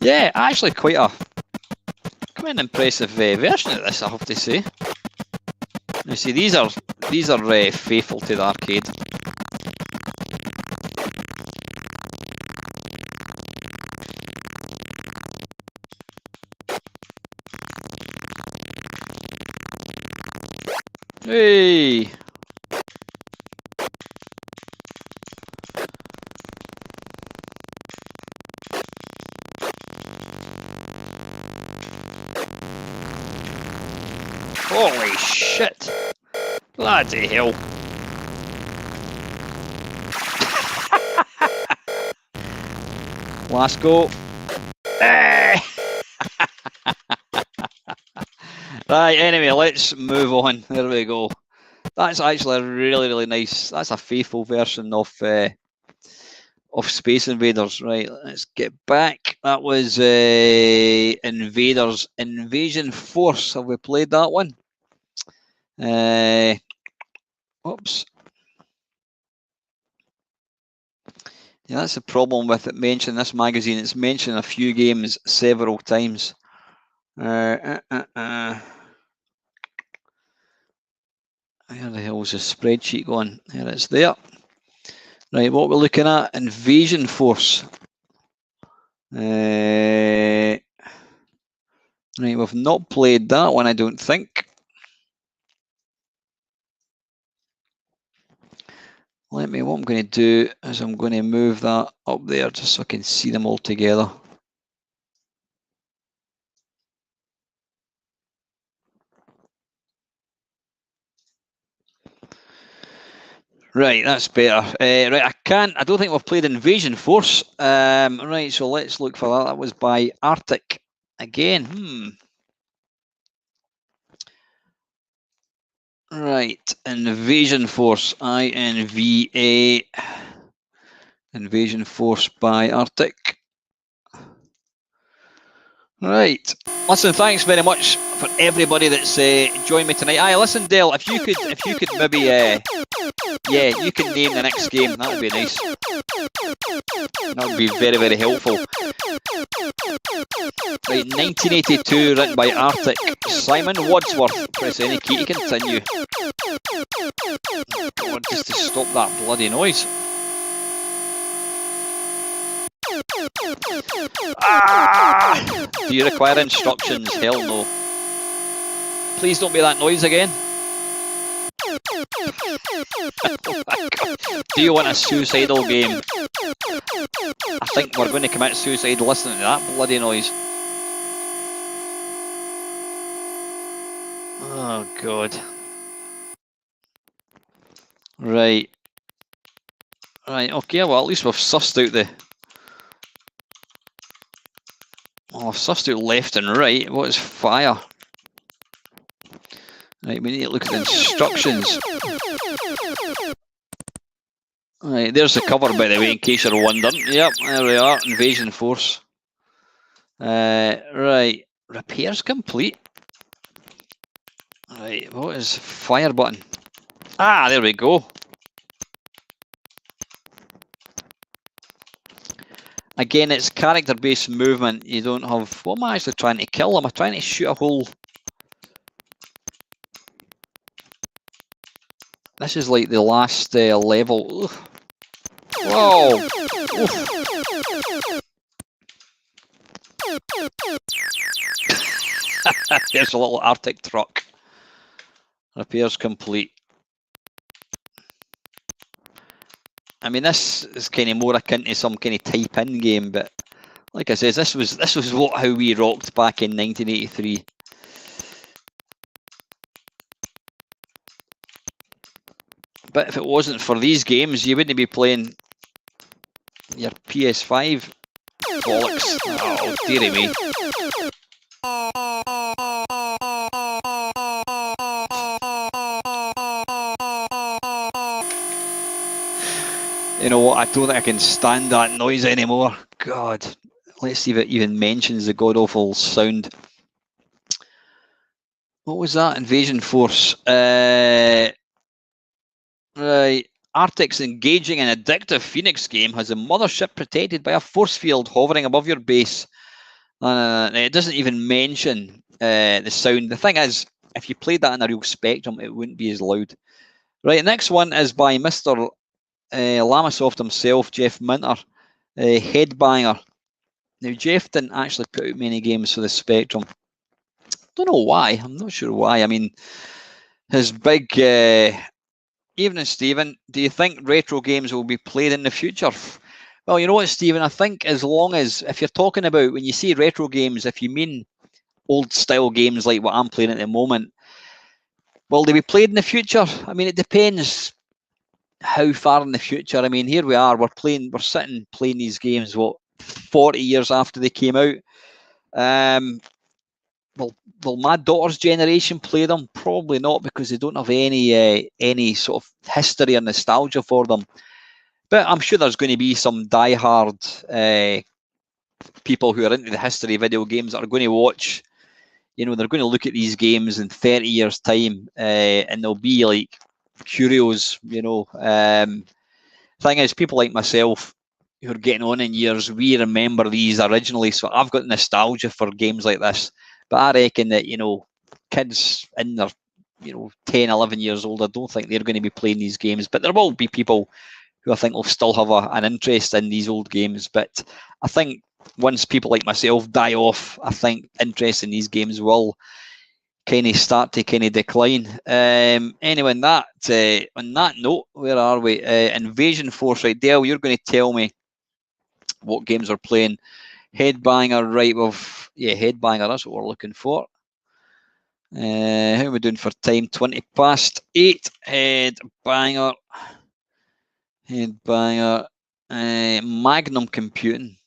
Yeah, actually quite an impressive version of this, I have to say. You see, these are faithful to the arcade. Hey! Holy shit! Bloody hell! Last go. Right, anyway, let's move on. There we go. That's actually a really nice, that's a faithful version of Space Invaders. Right, let's get back. That was Invaders Invasion Force. Have we played that one? Oops. Yeah, that's the problem with it mentioning this magazine. It's mentioned a few games several times. Where the hell is the spreadsheet going? There it's there. Right, what we're looking at, Invasion Force. Right, we've not played that one, I don't think. What I'm going to do is I'm going to move that up there just so I can see them all together. Right, that's better. Right, I don't think we've played Invasion Force. Right, so let's look for that. That was by Arctic again. Right, Invasion Force, INVA. Invasion Force by Arctic. Right, Listen, thanks very much for everybody that's joined me tonight. Aye, listen, Dale, if you could maybe, yeah, you can name the next game. That would be nice. That would be very, very helpful. Right, 1982, written by Arctic. Simon Wadsworth. Press any key to continue. God, just to stop that bloody noise. Ah! Do you require instructions? Hell no. Please don't be that noise again. Oh my God. Do you want a suicidal game? I think we're going to commit suicide listening to that bloody noise. Oh God. Right. Right, okay, well at least we've sussed out the... Well, I've sussed out left and right. What is fire? Right, we need to look at the instructions. Right, there's the cover, by the way, in case you're wondering. Yep, there we are, invasion force. Right, repairs complete. Right, what is fire button? Ah, there we go. Again, it's character-based movement. You don't have... What am I actually trying to kill? Am I trying to shoot a hole? This is like the last level. Ugh. Whoa! Oof. There's a little Arctic truck. Repairs complete. I mean, this is kind of more akin to some kind of type-in game, but like I said, this was how we rocked back in 1983. But if it wasn't for these games, you wouldn't be playing your PS5 bollocks. Oh, dearie me. You know what, I don't think I can stand that noise anymore. God, let's see if it even mentions the god-awful sound. What was that? Invasion force. Right. Arctic's engaging and addictive Phoenix game has a mothership protected by a force field hovering above your base. It doesn't even mention the sound. The thing is, if you played that in a real Spectrum, it wouldn't be as loud. Right, next one is by Mr. Lamasoft himself, Jeff Minter, Headbanger. Now, Jeff didn't actually put out many games for the Spectrum. Don't know why. I'm not sure why. I mean, his big... Evening, Stephen. Do you think retro games will be played in the future? Well, you know what, Stephen? I think as long as... If you're talking about... When you say retro games, if you mean old-style games like what I'm playing at the moment, will they be played in the future? I mean, it depends... How far in the future? I mean, here we are. We're sitting playing these games. What, 40 years after they came out? Will my daughter's generation play them? Probably not, because they don't have any sort of history or nostalgia for them. But I'm sure there's going to be some diehard people who are into the history of video games that are going to watch. You know, they're going to look at these games in 30 years' time, and they'll be like curios, you know. Thing is, people like myself who are getting on in years, we remember these originally, so I've got nostalgia for games like this. But I reckon that, you know, kids in their, 10, 11 years old, I don't think they're going to be playing these games. But there will be people who I think will still have an interest in these old games. But I think once people like myself die off, I think interest in these games will kind of start to kind of decline. Anyway, on that note, where are we? Invasion Force, right? Dale, you're going to tell me what games are playing. Headbanger, right? Headbanger, that's what we're looking for. How are we doing for time? 20 past 8. Headbanger. Magnum Computing.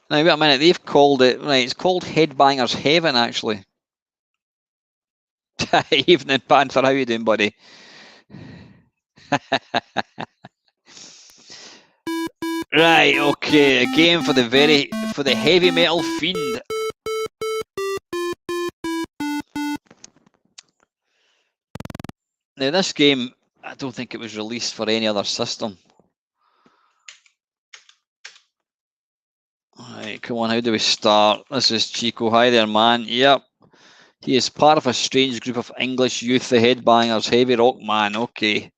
Now, wait a minute, they've called it, right, it's called Headbangers Heaven, actually. Evening, Panther, how you doing, buddy? Right, okay, a game for the heavy metal fiend. Now this game, I don't think it was released for any other system. Alright, come on, how do we start? This is Chico. Hi there, man. Yep. He is part of a strange group of English youth, the Headbangers, heavy rock man. Okay.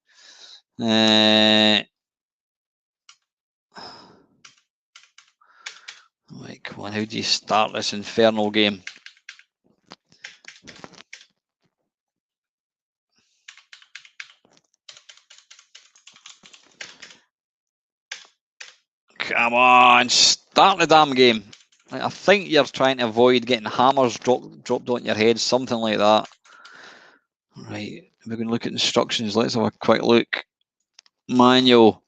Right, come on, how do you start this infernal game? Come on, start the damn game. I think you're trying to avoid getting hammers dropped on your head, something like that. Right, we're going to look at instructions. Let's have a quick look. Manual.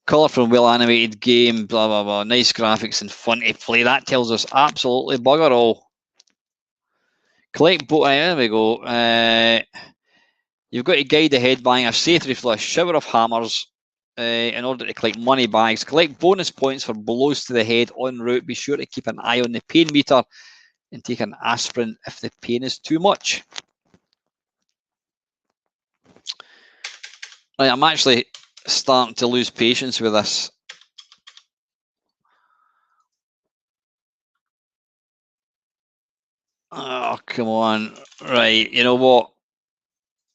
Colourful, well-animated game, blah, blah, blah. Nice graphics and fun to play. That tells us absolutely bugger all. Collect boat. There we go. You've got to guide the headbanger safely through a shower of hammers in order to collect money bags. Collect bonus points for blows to the head en route. Be sure to keep an eye on the pain meter and take an aspirin if the pain is too much. Right, I'm actually starting to lose patience with this. Oh, come on. Right, you know what?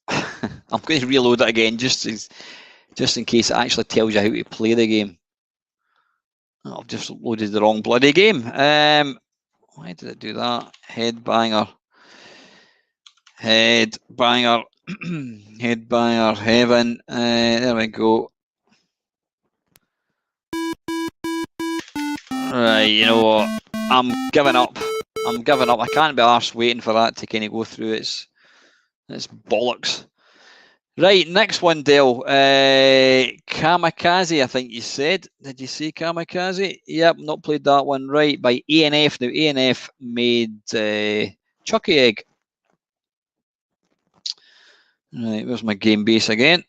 I'm going to reload it again just in case it actually tells you how to play the game. Oh, I've just loaded the wrong bloody game. Why did it do that? Headbanger. Headbanger. Headbanger Heaven. There we go. Right, you know what? I'm giving up. I'm giving up. I can't be arsed waiting for that to kind of go through. It's bollocks. Right, next one, Dale. Kamikaze, I think you said. Did you say Kamikaze? Yep, not played that one. Right, by A&F. Now, A&F made Chucky Egg. Right, where's my game base again?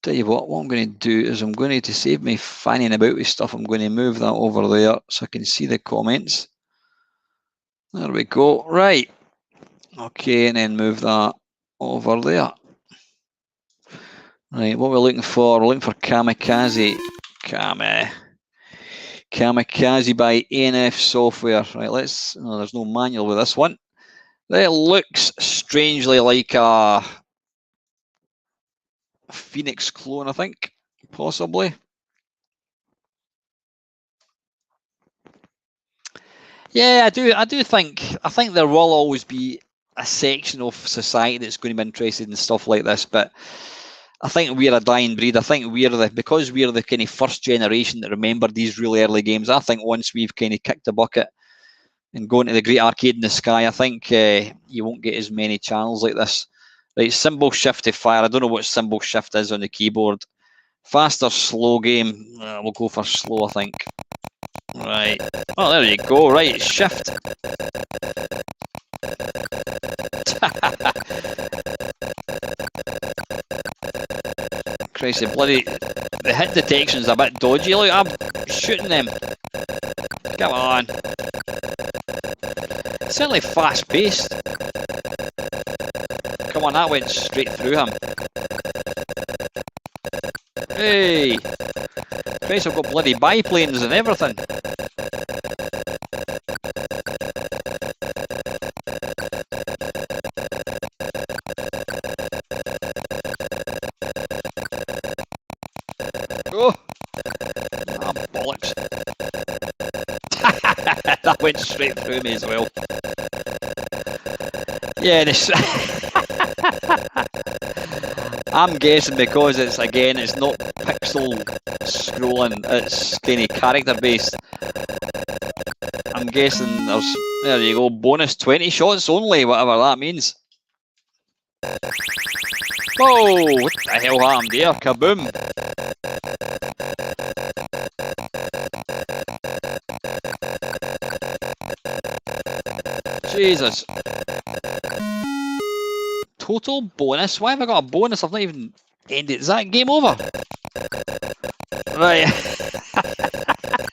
Tell you what I'm going to do is I'm going to save me fanning about with stuff. I'm going to move that over there so I can see the comments. There we go. Right. Okay, and then move that over there. Right, what we're looking for? We're looking for Kamikaze. Kamikaze by A&F Software. Right, let's. Oh, there's no manual with this one. It looks strangely like a Phoenix clone, I think, possibly. Yeah, I do think there will always be a section of society that's going to be interested in stuff like this, but I think we're a dying breed. I think because we're the kind of first generation that remembered these really early games. I think once we've kind of kicked the bucket and gone to the great arcade in the sky, I think you won't get as many channels like this. Right, symbol shift to fire. I don't know what symbol shift is on the keyboard. Fast or slow game? We'll go for slow, I think. Right. Oh, there you go. Right, shift. Crazy bloody. The hit detection's a bit dodgy. Look, I'm shooting them. Come on. It's certainly fast paced. Come on, that went straight through him. Hey! Christ, I've got bloody biplanes and everything. Oh! Ah, bollocks. That went straight through me as well. Yeah, this. I'm guessing because it's not pixel scrolling, it's kind of character based. I'm guessing there you go, bonus 20 shots only, whatever that means. Oh, what the hell happened there? Kaboom! Jesus. Total bonus? Why have I got a bonus? I've not even ended. Is that game over? Right.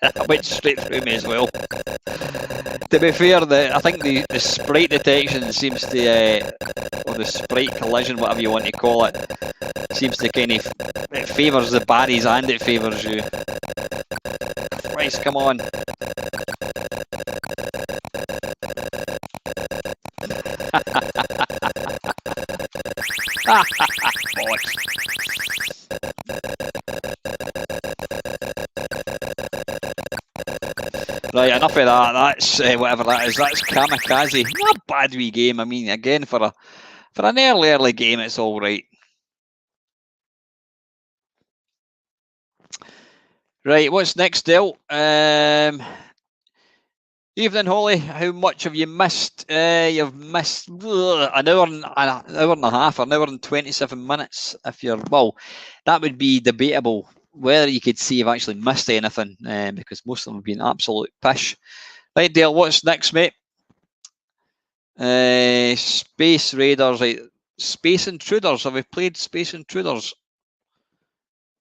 I went straight through me as well. To be fair, I think the sprite detection seems to, or the sprite collision, whatever you want to call it, seems to kind of, it favours the baddies and it favours you. Christ, come on. Right, enough of that. That's whatever that is. That's Kamikaze. Not a bad wee game. I mean, again, for an early game, it's all right. Right, what's next, Dale? Evening, Holly. How much have you missed? You've missed an hour and a half, an hour and 27 minutes. If you're, well, that would be debatable whether you could say you've actually missed anything, because most of them have been absolute pish. Right, Dale, what's next, mate? Space Raiders, right? Space Intruders. Have we played Space Intruders?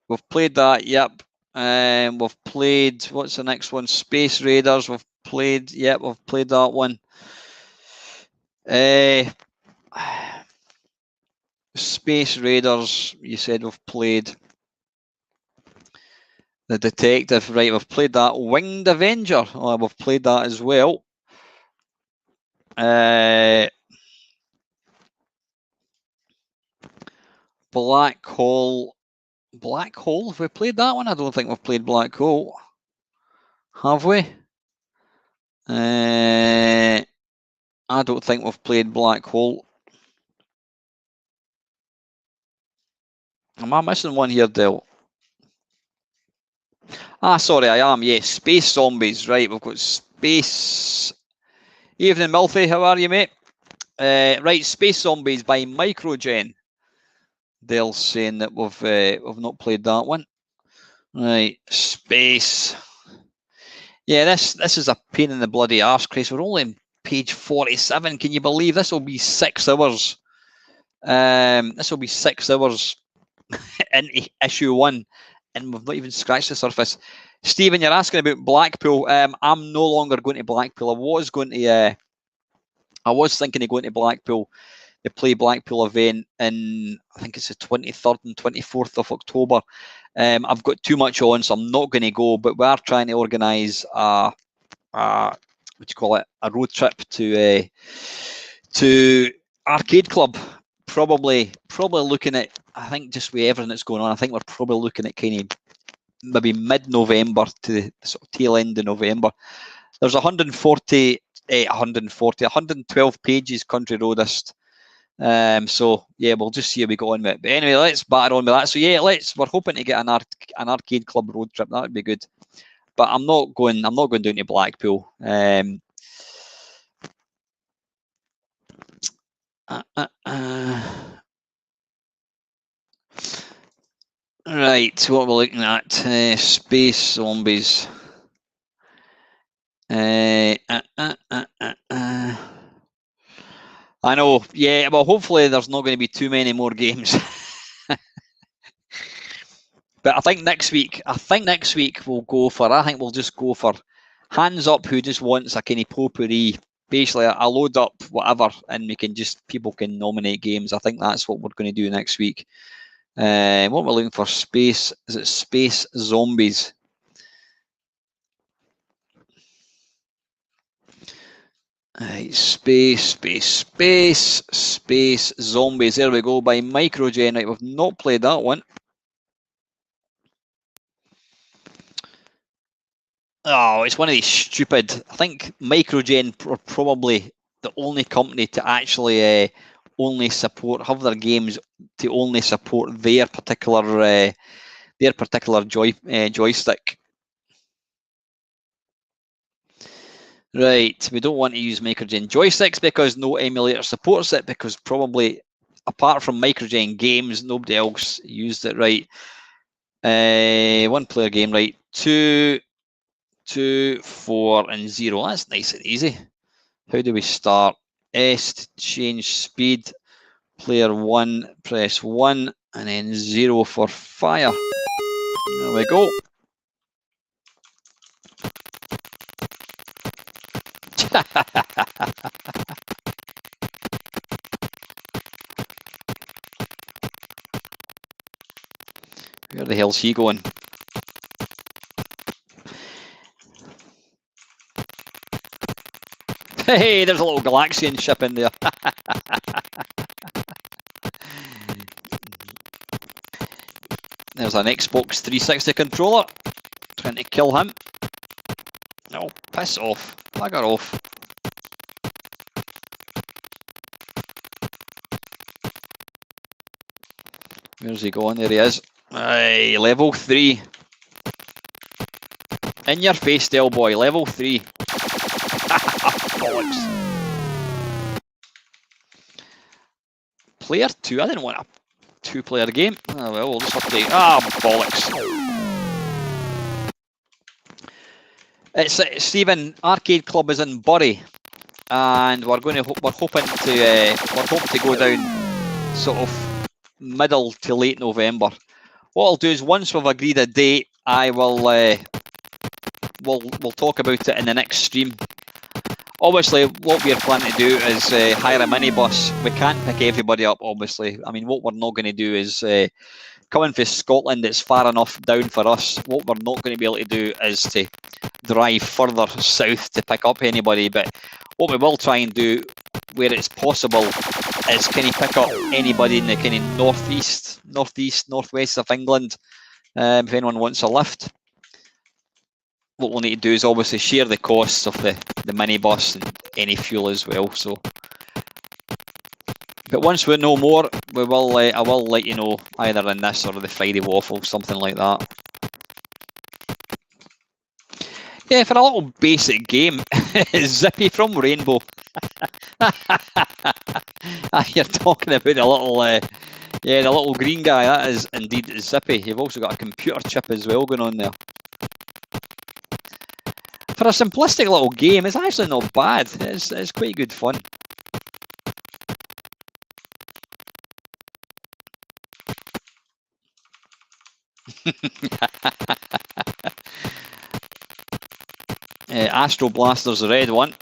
We've played that, yep. We've played, what's the next one? Space Raiders. We've played, yep, we've played that one. Space Raiders, you said we've played. The Detective, right, we've played that. Winged Avenger, oh, we've played that as well. Black Hole, have we played that one? I don't think we've played Black Hole. Have we? I don't think we've played Black Hole. Am I missing one here, Dale? Ah, sorry, I am. Yes, Space Zombies. Right, we've got Space. Evening, Milfy. How are you, mate? Right, Space Zombies by Microgen. Dale's saying that we've not played that one. Right, Space. Yeah, this is a pain in the bloody arse, Chris. We're only on page 47. Can you believe this will be 6 hours? This will be 6 hours into issue 1, and we've not even scratched the surface. Stephen, you're asking about Blackpool. I'm no longer going to Blackpool. I was thinking of going to Blackpool to play Blackpool event in, I think it's the 23rd and 24th of October. I've got too much on, so I'm not going to go, but we are trying to organise a road trip to Arcade Club. Probably looking at, I think, just with everything that's going on, I think we're probably looking at kind of maybe mid-November to the sort of tail end of November. There's 112 pages country roadist. So yeah, we'll just see how we go on with it. But anyway, let's batter on with that. So yeah, we're hoping to get an Arcade Club road trip. That would be good. But I'm not going down to Blackpool. Right, what we're looking at, Space Zombies. I know, yeah, well, hopefully there's not going to be too many more games. But I think next week we'll go for, I think we'll just go for hands up who just wants a kind of potpourri. Basically, I'll load up whatever, and people can nominate games. I think that's what we're going to do next week. What we're looking for, Space, is it Space Zombies? Space Zombies. There we go, by Microgen. Right, we've not played that one. Oh, it's one of these stupid. I think Microgen are probably the only company to actually have their games to only support their particular joystick. Right, we don't want to use Microgen joysticks because no emulator supports it, because probably apart from Microgen games, nobody else used it. Right, one player game, right? 2, 4, and 0. That's nice and easy. How do we start? S to change speed. Player 1, press 1, and then 0 for fire. There we go. Where the hell's he going? Hey, there's a little Galaxian ship in there. There's an Xbox 360 controller. Trying to kill him. No, piss off. Bugger off. Where's he going? There he is. Aye, level 3. In your face, Del Boy. Level 3. Bollocks. Player 2? I didn't want a 2-player game. Oh well, we'll just have to... Ah, bollocks. It's Stephen. Arcade Club is in Bury, and we're hoping to go down sort of middle to late November. What I'll do is once we've agreed a date, I will we'll talk about it in the next stream. Obviously, what we're planning to do is hire a minibus. We can't pick everybody up, obviously. I mean, what we're not going to do is coming from Scotland, it's far enough down for us. What we're not going to be able to do is to drive further south to pick up anybody. But what we will try and do, where it's possible, is can you pick up anybody in the kind of northwest of England, if anyone wants a lift. What we'll need to do is obviously share the costs of the minibus and any fuel as well. So, but once we know more, we will. I will let you know either in this or the Friday Waffle, something like that. Yeah, for a little basic game, Zippy from Rainbow. You're talking about the little, yeah, the little green guy. That is indeed Zippy. You've also got a computer chip as well going on there. For a simplistic little game, it's actually not bad. It's quite good fun. Astro Blaster's the red one.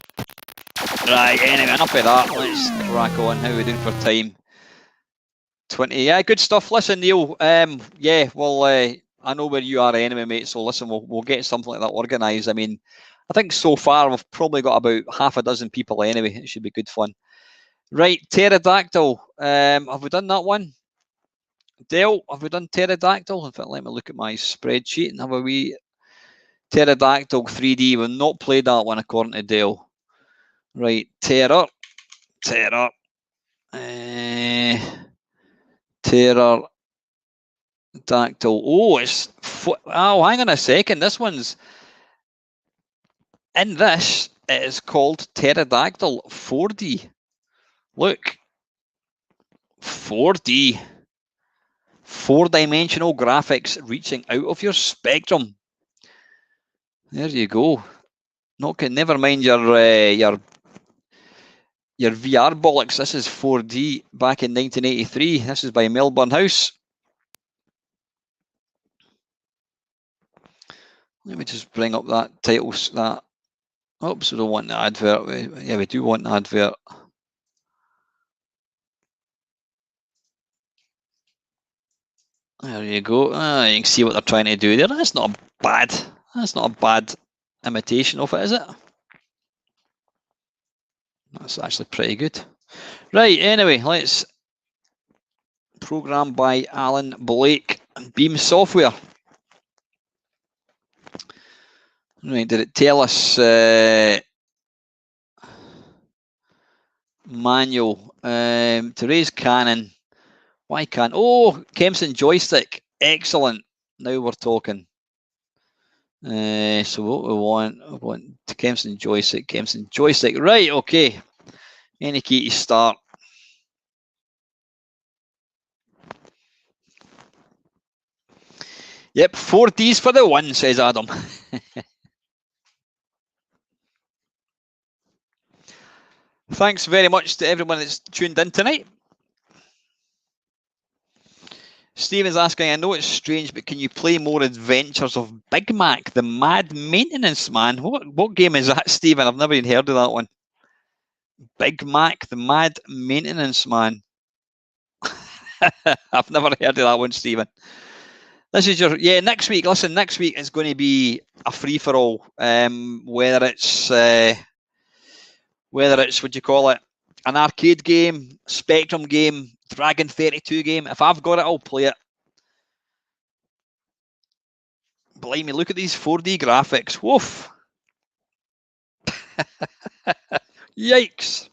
Right, anyway, enough of that. Let's crack on. How are we doing for time? 20. Yeah, good stuff. Listen, Neil. Yeah, well, I know where you are anyway, mate. So listen, we'll get something like that organised. I mean, I think so far we've probably got about half a dozen people anyway. It should be good fun. Right, Pterodactyl. Have we done that one? Dale, have we done Pterodactyl? In fact, let me look at my spreadsheet and have a wee Pterodactyl 3D. We've not played that one according to Dale. Right, Terror. Pterodactyl. Oh, oh, hang on a second. This one's in this. It is called Pterodactyl 4D. Look, 4D. 4-dimensional graphics reaching out of your spectrum. There you go. Never mind your VR bollocks. This is 4D back in 1983. This is by Melbourne House. Let me just bring up that title. Oops, we don't want the advert. Yeah, we do want the advert. There you go. You can see what they're trying to do there. That's not a bad imitation of it, is it? That's actually pretty good. Right, anyway, let's programmed by Alan Blake and Beam Software. Right, did it tell us manual to raise cannon? Why can't? Oh, Kempson joystick. Excellent. Now we're talking. So what we want Kempson joystick. Right, okay. Any key to start. Yep, 4 Ds for the win, says Adam. Thanks very much to everyone that's tuned in tonight. Stephen's asking, I know it's strange, but can you play more adventures of Big Mac, the Mad Maintenance Man? What game is that, Stephen? I've never even heard of that one. Big Mac, the Mad Maintenance Man. I've never heard of that one, Stephen. This is your next week. Listen, next week is going to be a free for all. Whether it's what you call it, an arcade game, Spectrum game, Dragon 32 game. If I've got it, I'll play it. Blimey, look at these 4D graphics. Woof. Yikes.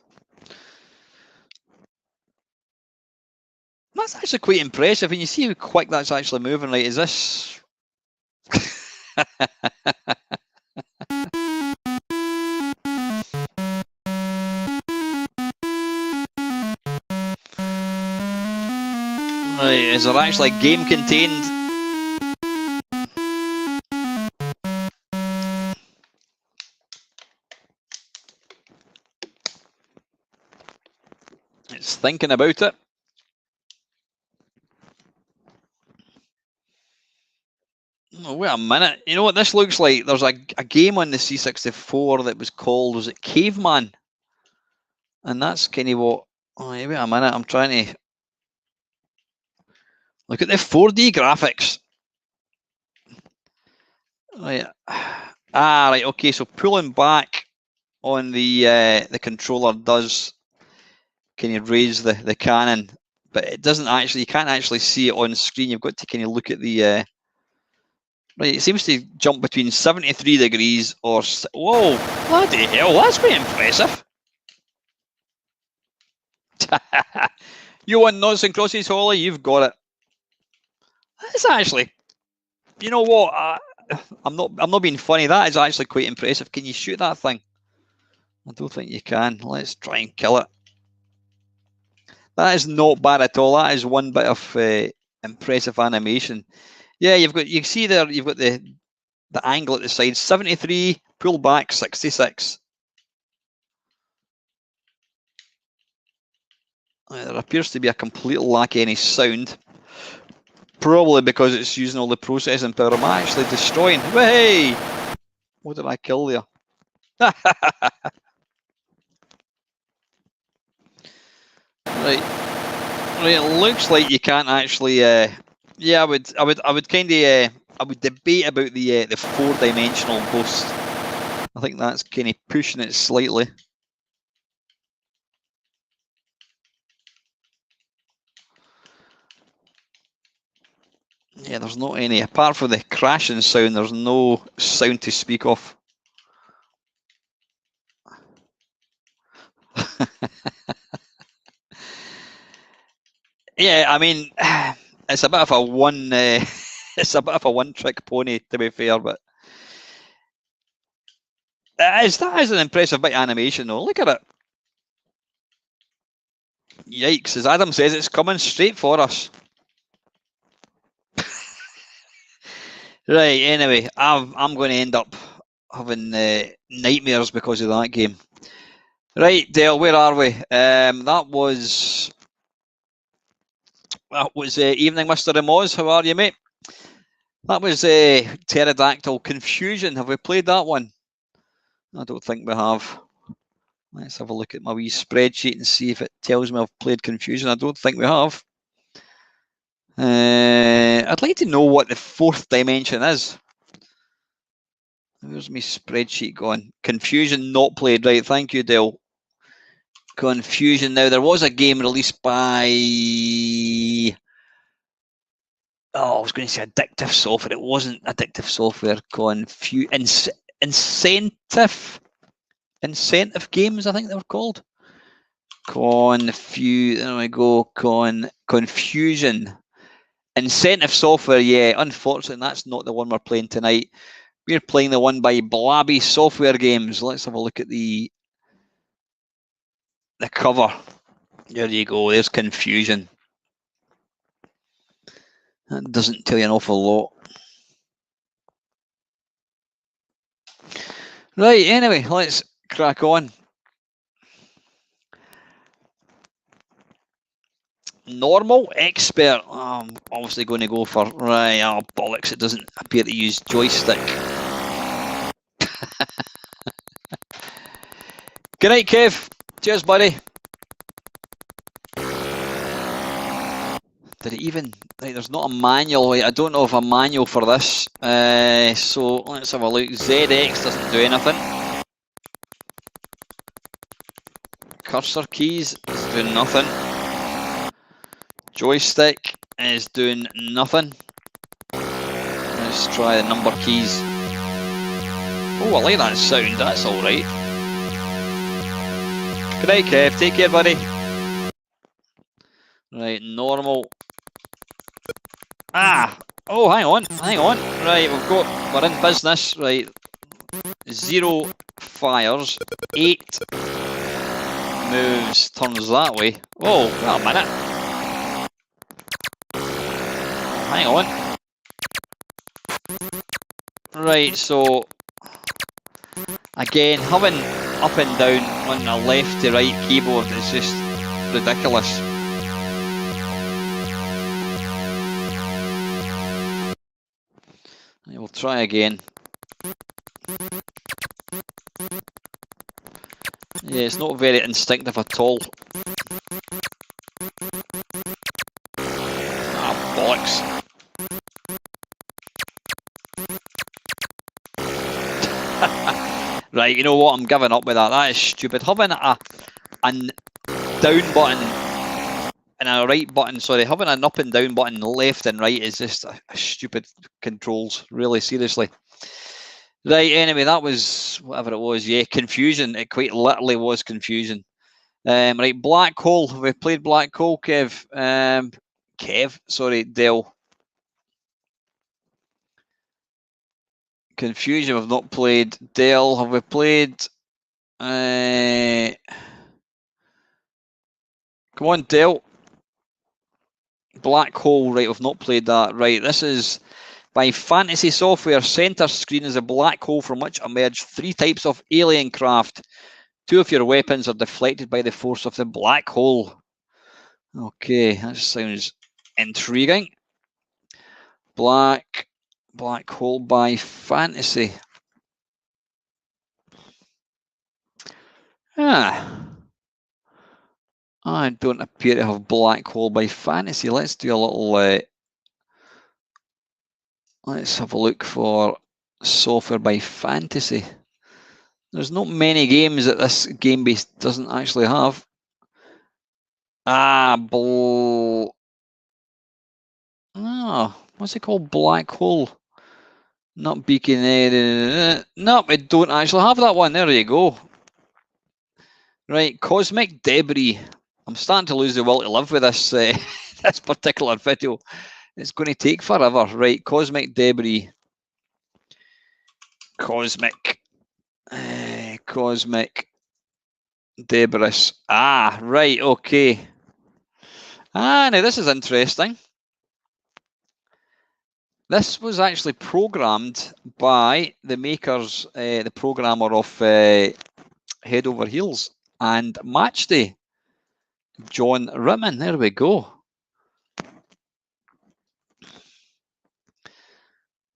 That's actually quite impressive. And you see how quick that's actually moving. Right, is this... Right, is there actually a game contained? It's thinking about it. Oh, wait a minute. You know what this looks like? There's a game on the C64 that was called, was it Caveman? And that's kind of what... Oh, wait a minute. I'm trying to... Look at the 4D graphics. Right. Right. Okay. So pulling back on the controller does kind of raise the cannon, but it doesn't actually. You can't actually see it on screen. You've got to kind of look at the. Right. It seems to jump between 73 degrees or. Whoa! Bloody hell! That's quite impressive. You want Noughts and Crosses, Holly? You've got it. That's actually. You know what? I'm not being funny. That is actually quite impressive. Can you shoot that thing? I don't think you can. Let's try and kill it. That is not bad at all. That is one bit of impressive animation. Yeah, you see there. You've got the angle at the side. 73. Pull back. 66. There appears to be a complete lack of any sound. Probably because it's using all the processing power. I'm actually destroying. Hey! What did I kill there? Right. It looks like you can't actually. Yeah, I would kind of. I would debate about the 4-dimensional boost. I think that's kind of pushing it slightly. Yeah, there's not any. Apart from the crashing sound, there's no sound to speak of. Yeah, I mean, it's a bit of a one. It's a bit of a one-trick pony, to be fair, but that is an impressive bit of animation, though. Look at it. Yikes! As Adam says, it's coming straight for us. Right. Anyway, I'm going to end up having nightmares because of that game. Right, Dale, where are we? That was Evening, Mr. Ramoz. How are you, mate? That was Pterodactyl Confusion. Have we played that one? I don't think we have. Let's have a look at my wee spreadsheet and see if it tells me I've played Confusion. I don't think we have. I'd like to know what the 4th dimension is. Where's my spreadsheet going? Confusion not played. Right, thank you, Dale. Confusion. Now, there was a game released by... Oh, I was going to say Addictive Software. It wasn't Addictive Software. Incentive Games, I think they were called. There we go. Confusion. Incentive Software, yeah. Unfortunately, that's not the one we're playing tonight. We're playing the one by Blabby Software Games. Let's have a look at the cover. There you go. There's Confusion. That doesn't tell you an awful lot. Right, anyway, let's crack on. normal, expert. I'm obviously going to go for, right, oh bollocks, it doesn't appear to use joystick. Good night, Kev. Cheers, buddy. Did it even, right, there's not a manual, I don't know if a manual for this, so let's have a look. ZX doesn't do anything. Cursor keys is doing nothing. Joystick is doing nothing. Let's try the number keys. Oh, I like that sound, that's alright. Good night, Kev, take care, buddy. Right, normal. Ah! Oh, hang on. Right, we're in business. Right, 0 fires, 8 moves, turns that way. Oh, wait a minute. Hang on. Right, so again, having up and down on the left to right keyboard is just ridiculous. We'll try again. Yeah, it's not very instinctive at all. Ah, bollocks. Right, you know what? I'm giving up with that. That is stupid. Having a down button and a right button, sorry, having an up and down button left and right is just a stupid controls, really, seriously. Right, anyway, that was whatever it was. Yeah, confusion. It quite literally was confusion. Right, Black Hole. Have we played Black Hole, Kev? Sorry, Dale. Confusion, we've not played. Dale, have we played? Come on, Dale. Black Hole, right, we've not played that. Right, this is by Fantasy Software. Center screen is a black hole from which emerge 3 types of alien craft. 2 of your weapons are deflected by the force of the black hole. Okay, that sounds intriguing. Black Hole by Fantasy. I don't appear to have Black Hole by Fantasy. Let's do a little. Let's have a look for software by Fantasy. There's not many games that this game base doesn't actually have. Oh, what's it called? Black Hole. Not Beacon. No, we don't actually have that one. There you go. Right, Cosmic Debris. I'm starting to lose the will to live with this this particular video. It's going to take forever. Right, Cosmic Debris. Cosmic Debris. Ah, right, okay. Now this is interesting. This was actually programmed by the makers, the programmer of Head Over Heels and Matchday, John Rittman. There we go.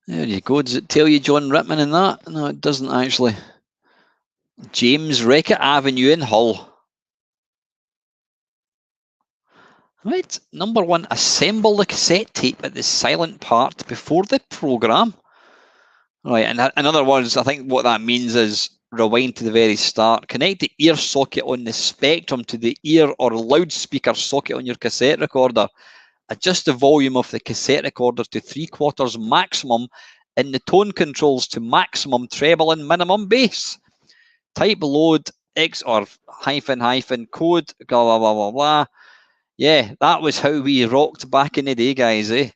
There you go. Does it tell you John Rittman in that? No, it doesn't actually. James Reckitt Avenue in Hull. Right, number 1, assemble the cassette tape at the silent part before the program. Right, and in other words, I think what that means is rewind to the very start. Connect the ear socket on the Spectrum to the ear or loudspeaker socket on your cassette recorder. Adjust the volume of the cassette recorder to 3/4 maximum in the tone controls to maximum treble and minimum bass. Type load X or hyphen code, blah, blah, blah, blah, blah. Yeah, that was how we rocked back in the day, guys, eh?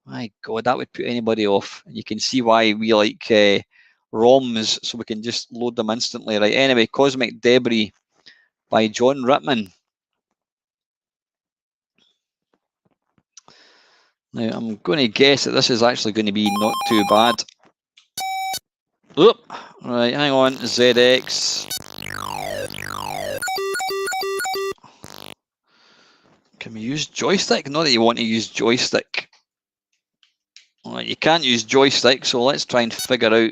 My God, that would put anybody off. You can see why we like ROMs, so we can just load them instantly. Right, anyway, Cosmic Debris by John Rittman. Now, I'm going to guess that this is actually going to be not too bad. Oop, right, hang on, ZX. Come Use joystick? Not that you want to use joystick. Well, you can't use joystick, so let's try and figure out.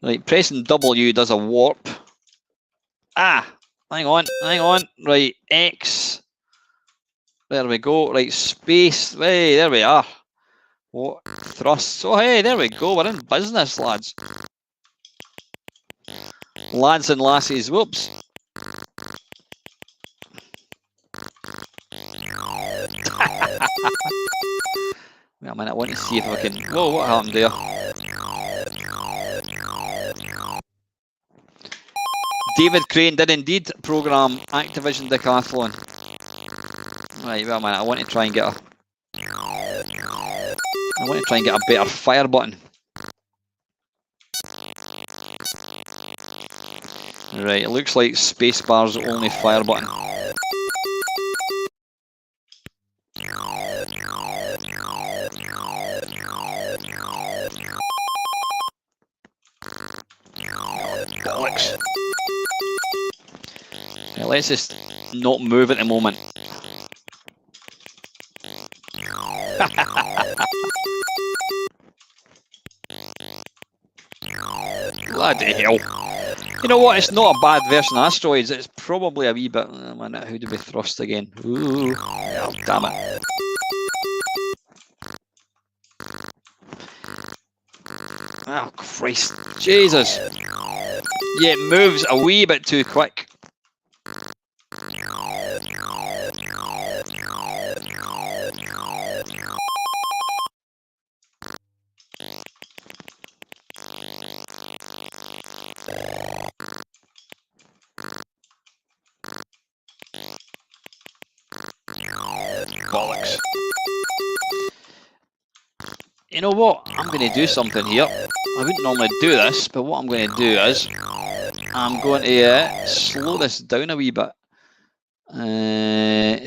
Right, pressing W does a warp. Ah, hang on. Right, X. There we go. Right, space. Hey, there we are. What? Thrust. Oh, hey, there we go. We're in business, lads. Lads and lassies. Whoops. Wait a minute, I want to see if I can. Whoa, what happened there? David Crane did indeed program Activision Decathlon. Right, wait a minute, I want to try and get a better fire button. Right, it looks like spacebar's the only fire button. Bollocks. Yeah, let's just not move at the moment. Bloody hell. You know what? It's not a bad version of Asteroids. It's probably a wee bit. Oh, man, how do we thrust again? Ooh, oh, damn it. Oh, Christ. Jesus. Yeah, it moves a wee bit too quick. Bollocks. You know what? I'm going to do something here. I wouldn't normally do this, but what I'm going to do is I'm going to slow this down a wee bit.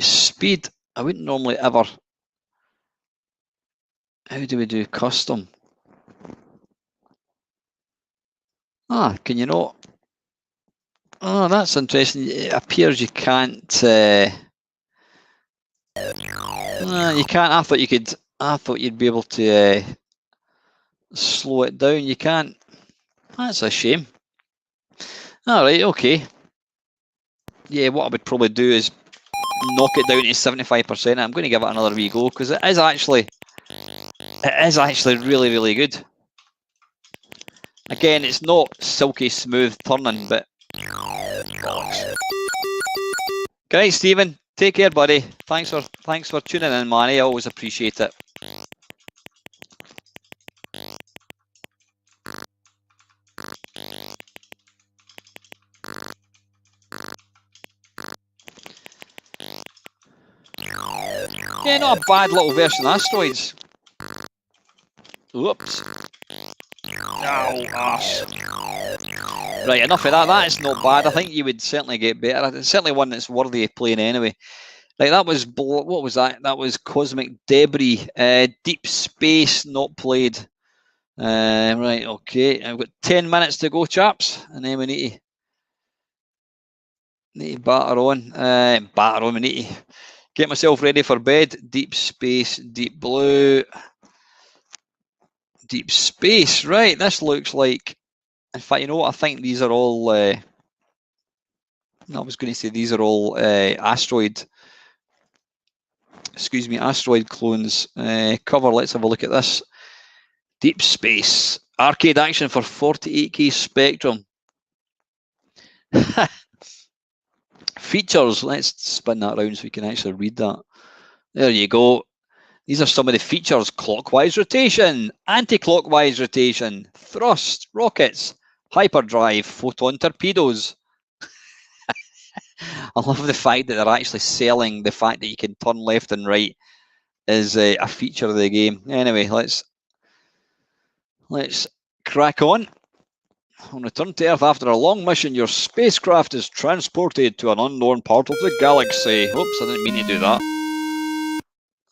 Speed. I wouldn't normally ever. How do we do custom? Ah, can you not? Oh, that's interesting. It appears you can't. You can't. I thought you could. I thought you'd be able to slow it down. You can't. That's a shame. All right. Okay. Yeah. What I would probably do is knock it down to 75%. I'm going to give it another wee go because it is actually really, really good. Again, it's not silky smooth turning, but bollocks. Good night, Stephen. Take care, buddy. Thanks for tuning in, Manny. I always appreciate it. Yeah, not a bad little version of Asteroids. Whoops. Ow, arse. Right, enough of that. That is not bad. I think you would certainly get better. It's certainly one that's worthy of playing anyway. Right, that was, what was that? That was Cosmic Debris. Deep Space, not played. Right, okay. I've got 10 minutes to go, chaps. And then we need to batter on. We need to get myself ready for bed. Deep Space, Deep Blue. Deep Space, right. This looks like, in fact, you know what? I think these are all, I was going to say these are all Asteroid clones. Cover, let's have a look at this. Deep Space. Arcade action for 48K Spectrum. Features, let's spin that around so we can actually read that. There you go. These are some of the features. Clockwise rotation, anti-clockwise rotation, thrust, rockets, hyperdrive, photon torpedoes. I love the fact that they're actually selling the fact that you can turn left and right is a feature of the game. Anyway, let's crack on. On return to Earth after a long mission, your spacecraft is transported to an unknown part of the galaxy. Oops, I didn't mean to do that.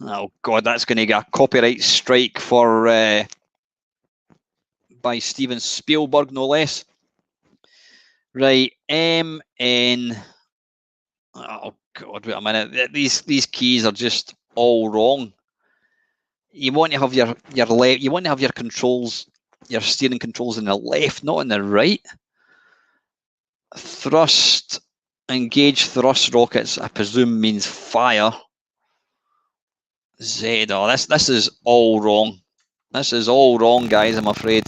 Oh God, that's going to get a copyright strike for by Steven Spielberg, no less. Right, MN. Oh God, wait a minute. These keys are just all wrong. You want to have your left. You want to have your controls, your steering controls in the left, not in the right. Thrust, engage thrust rockets. I presume means fire. Z. Oh, this is all wrong. This is all wrong, guys. I'm afraid.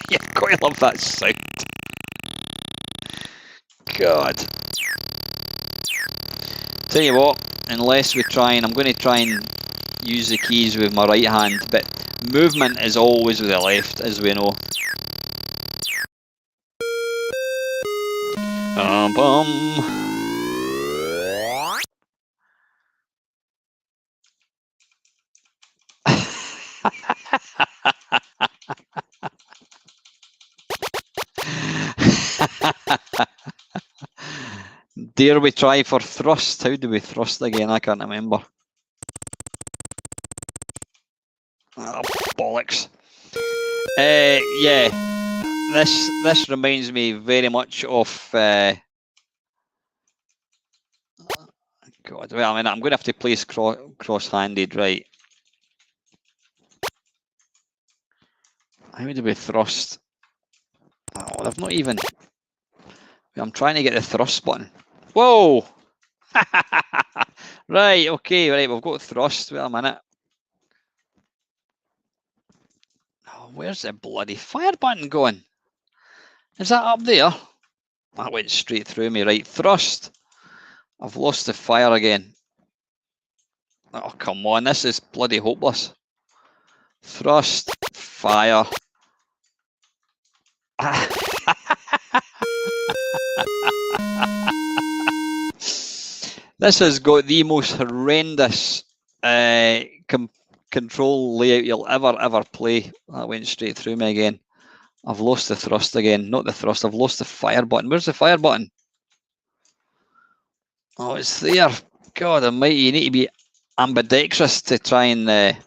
You quite love that sound. God. Tell you what, unless we try and I'm going to try and use the keys with my right hand, but movement is always with the left, as we know. Bum. Dare we try for thrust? How do we thrust again? I can't remember. Oh, bollocks. Yeah, this reminds me very much of. God, well, I mean, I'm going to have to place cross-handed, right? How do we thrust? Oh, I've not even. I'm trying to get the thrust button. Whoa! Right, okay, right, we've got thrust. Wait a minute. Oh, where's the bloody fire button going? Is that up there? That went straight through me, right? Thrust. I've lost the fire again. Oh, come on, this is bloody hopeless. Thrust, fire. This has got the most horrendous control layout you'll ever play. That went straight through me again. I've lost the thrust again. Not the thrust, I've lost the fire button. Where's the fire button? Oh, it's there. God almighty, you need to be ambidextrous to try and...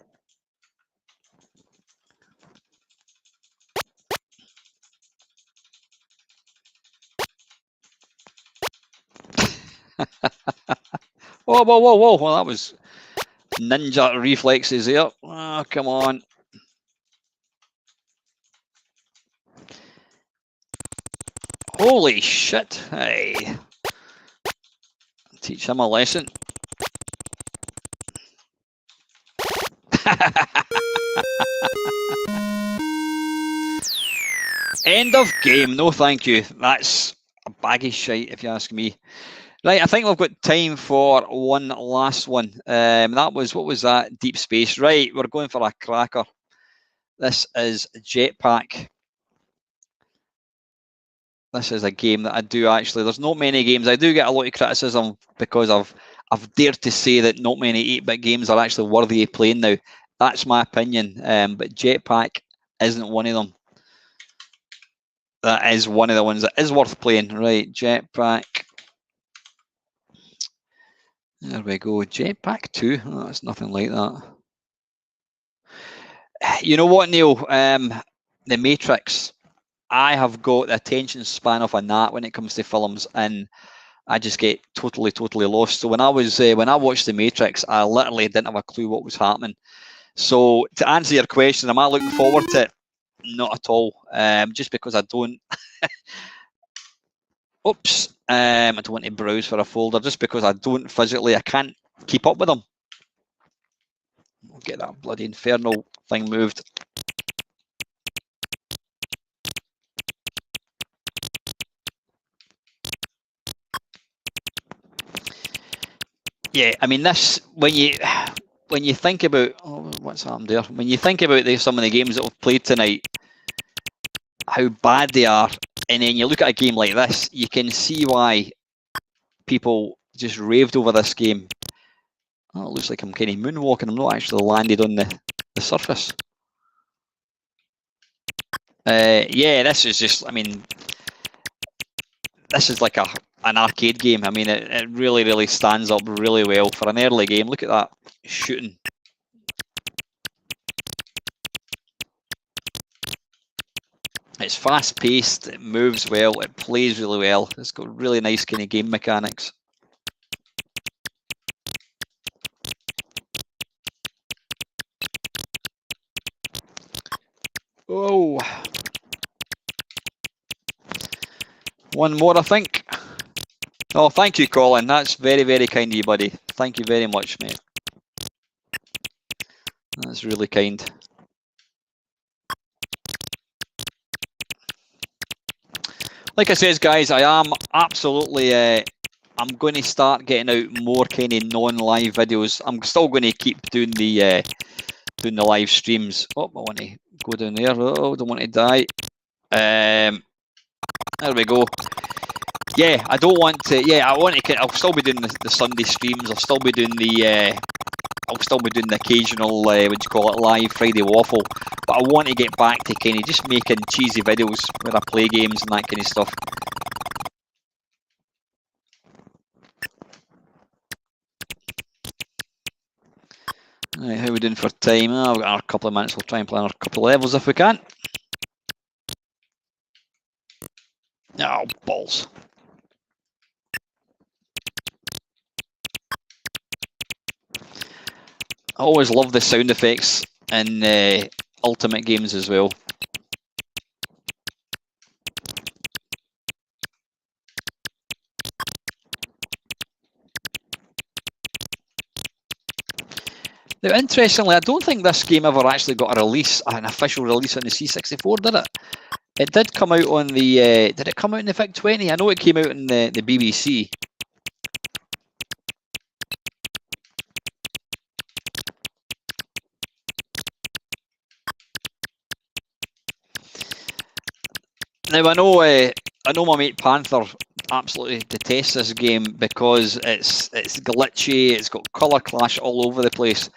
Whoa, whoa, whoa, whoa. Well, that was ninja reflexes there. Oh, come on. Holy shit. Hey. Teach him a lesson. End of game. No, thank you. That's a baggy shite, if you ask me. Right, I think we've got time for one last one. That was, what was that? Deep Space. Right, we're going for a cracker. This is Jetpac. This is a game that I do actually. There's not many games. I do get a lot of criticism because I've dared to say that not many 8-bit games are actually worthy of playing now. That's my opinion. But Jetpac isn't one of them. That is one of the ones that is worth playing. Right, Jetpac. There we go. Jetpac 2. Oh, that's nothing like that. You know what, Neil? The Matrix. I have got the attention span of a gnat when it comes to films, and I just get totally lost. So when I watched The Matrix, I literally didn't have a clue what was happening. So to answer your question, am I looking forward to it? Not at all. Just because I don't. Oops. I don't want to browse for a folder. Just because I don't physically, I can't keep up with them. I'll get that bloody infernal thing moved. Yeah, I mean this when you think about what's happened there. When you think about some of the games that we've played tonight, how bad they are, and then you look at a game like this, you can see why people just raved over this game. Oh, it looks like I'm kind of moonwalking. I'm not actually landed on the surface. Yeah, this is just. I mean, this is like an arcade game. I mean, it really stands up really well for an early game. Look at that shooting. It's fast paced, it moves well, it plays really well. It's got really nice kind of game mechanics. Oh, one more, I think. Oh, thank you, Colin. That's very, very kind of you, buddy. Thank you very much, mate. That's really kind. Like I says, guys, I am absolutely. I'm going to start getting out more kind of non-live videos. I'm still going to keep doing the live streams. Oh, I want to go down there. Oh, don't want to die. There we go. Yeah, I don't want to. Yeah, I want to. I'll still be doing the Sunday streams. I'll still be doing the. I'll still be doing the occasional, what do you call it, live Friday waffle. But I want to get back to kind of just making cheesy videos where I play games and that kind of stuff. Right, how are we doing for time? Oh, we've got a couple of minutes. We'll try and play another couple of levels if we can. Oh, balls. I always love the sound effects in Ultimate games as well. Now, interestingly, I don't think this game ever actually got a release, an official release on the C64, did it? It did come out on the. Did it come out in the VIC-20? I know it came out in the BBC. Now I know my mate Panther absolutely detests this game because it's glitchy, it's got colour clash all over the place.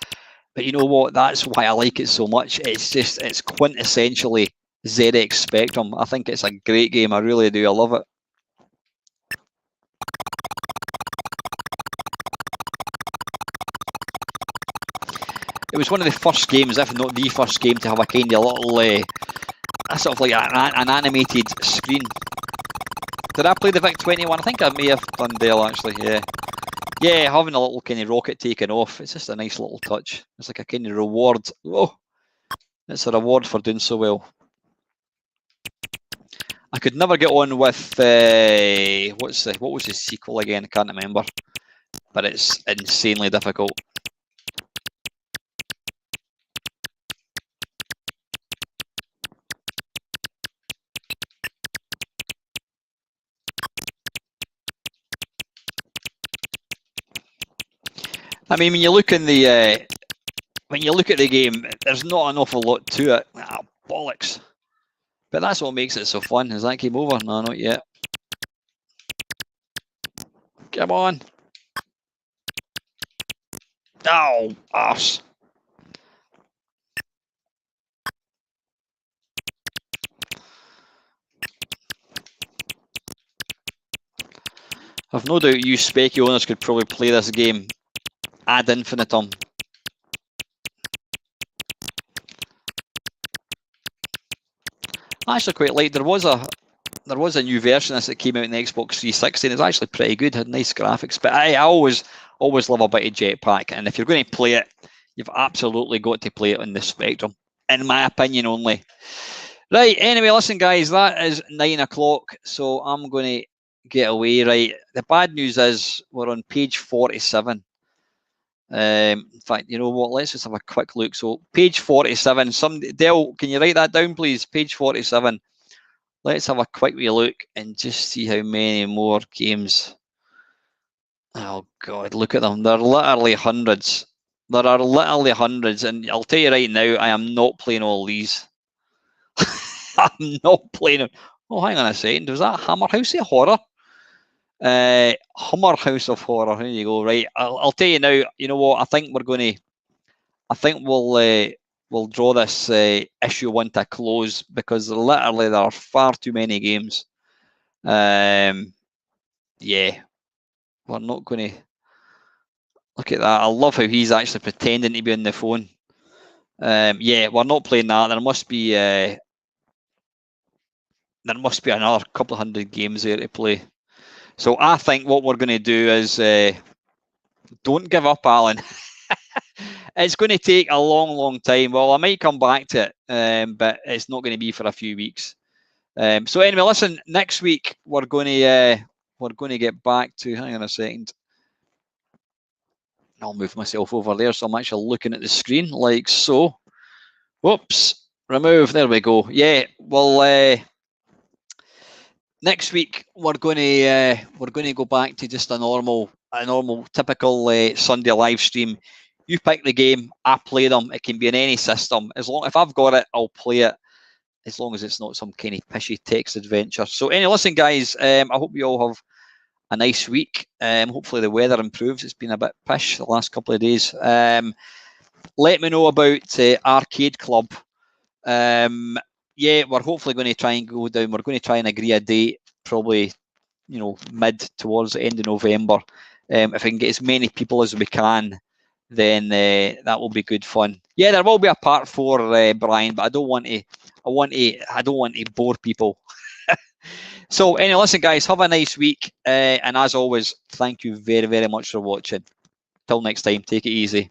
But you know what? That's why I like it so much. It's quintessentially ZX Spectrum. I think it's a great game. I really do. I love it. It was one of the first games, if not the first game, to have a kind of little sort of like an animated screen. Did I play the VIC-20 one? I think I may have done Dell actually, yeah. Yeah, having a little kind of rocket taken off. It's just a nice little touch. It's like a kind of reward. Oh, it's a reward for doing so well. I could never get on with what was the sequel again? I can't remember. But it's insanely difficult. I mean, when you look at the game, there's not an awful lot to it. Ah, bollocks! But that's what makes it so fun. Is that game over? No, not yet. Come on! Oh, arse! I've no doubt you Specky owners could probably play this game ad infinitum. I actually quite like. There was a new version of this that came out in the Xbox 360. And it's actually pretty good. Had nice graphics. But I always love a bit of Jetpac. And if you're going to play it, you've absolutely got to play it on the Spectrum, in my opinion only. Right. Anyway, listen, guys, that is 9 o'clock. So I'm going to get away. Right. The bad news is we're on page 47. In fact, you know what? Let's just have a quick look. So, page 47. Dell, can you write that down, please? Page 47. Let's have a quick wee look and just see how many more games. Oh God, look at them. There are literally hundreds. There are literally hundreds, and I'll tell you right now, I am not playing all these. I'm not playing them. Oh, hang on a second. Was that Hammer House of Horror? Hummer House of Horror. Here you go. Right, I'll tell you now. You know what? I think we'll draw this issue 1 to a close because literally there are far too many games. Yeah, we're not going to look at that. I love how he's actually pretending to be on the phone. Yeah, we're not playing that. There must be. there must be another couple of hundred games there to play. So I think what we're going to do is don't give up, Alan. It's going to take a long, long time. Well, I might come back to it, but it's not going to be for a few weeks. So anyway, listen. Next week we're going to get back to. Hang on a second. I'll move myself over there so I'm actually looking at the screen like so. Whoops. Remove. There we go. Yeah. Well, next week we're going to go back to just a normal typical Sunday live stream. You pick the game, I play them. It can be in any system. As long if I've got it, I'll play it. As long as it's not some kind of pishy text adventure. So anyway, listen, guys. I hope you all have a nice week. Hopefully the weather improves. It's been a bit pish the last couple of days. Let me know about Arcade Club. Yeah, we're hopefully going to try and go down. We're going to try and agree a date, probably, mid towards the end of November. If I can get as many people as we can, then that will be good fun. Yeah, there will be a part 4, Brian, but I don't want to bore people. So anyway, listen, guys, have a nice week, and as always, thank you very, very much for watching. Till next time, take it easy.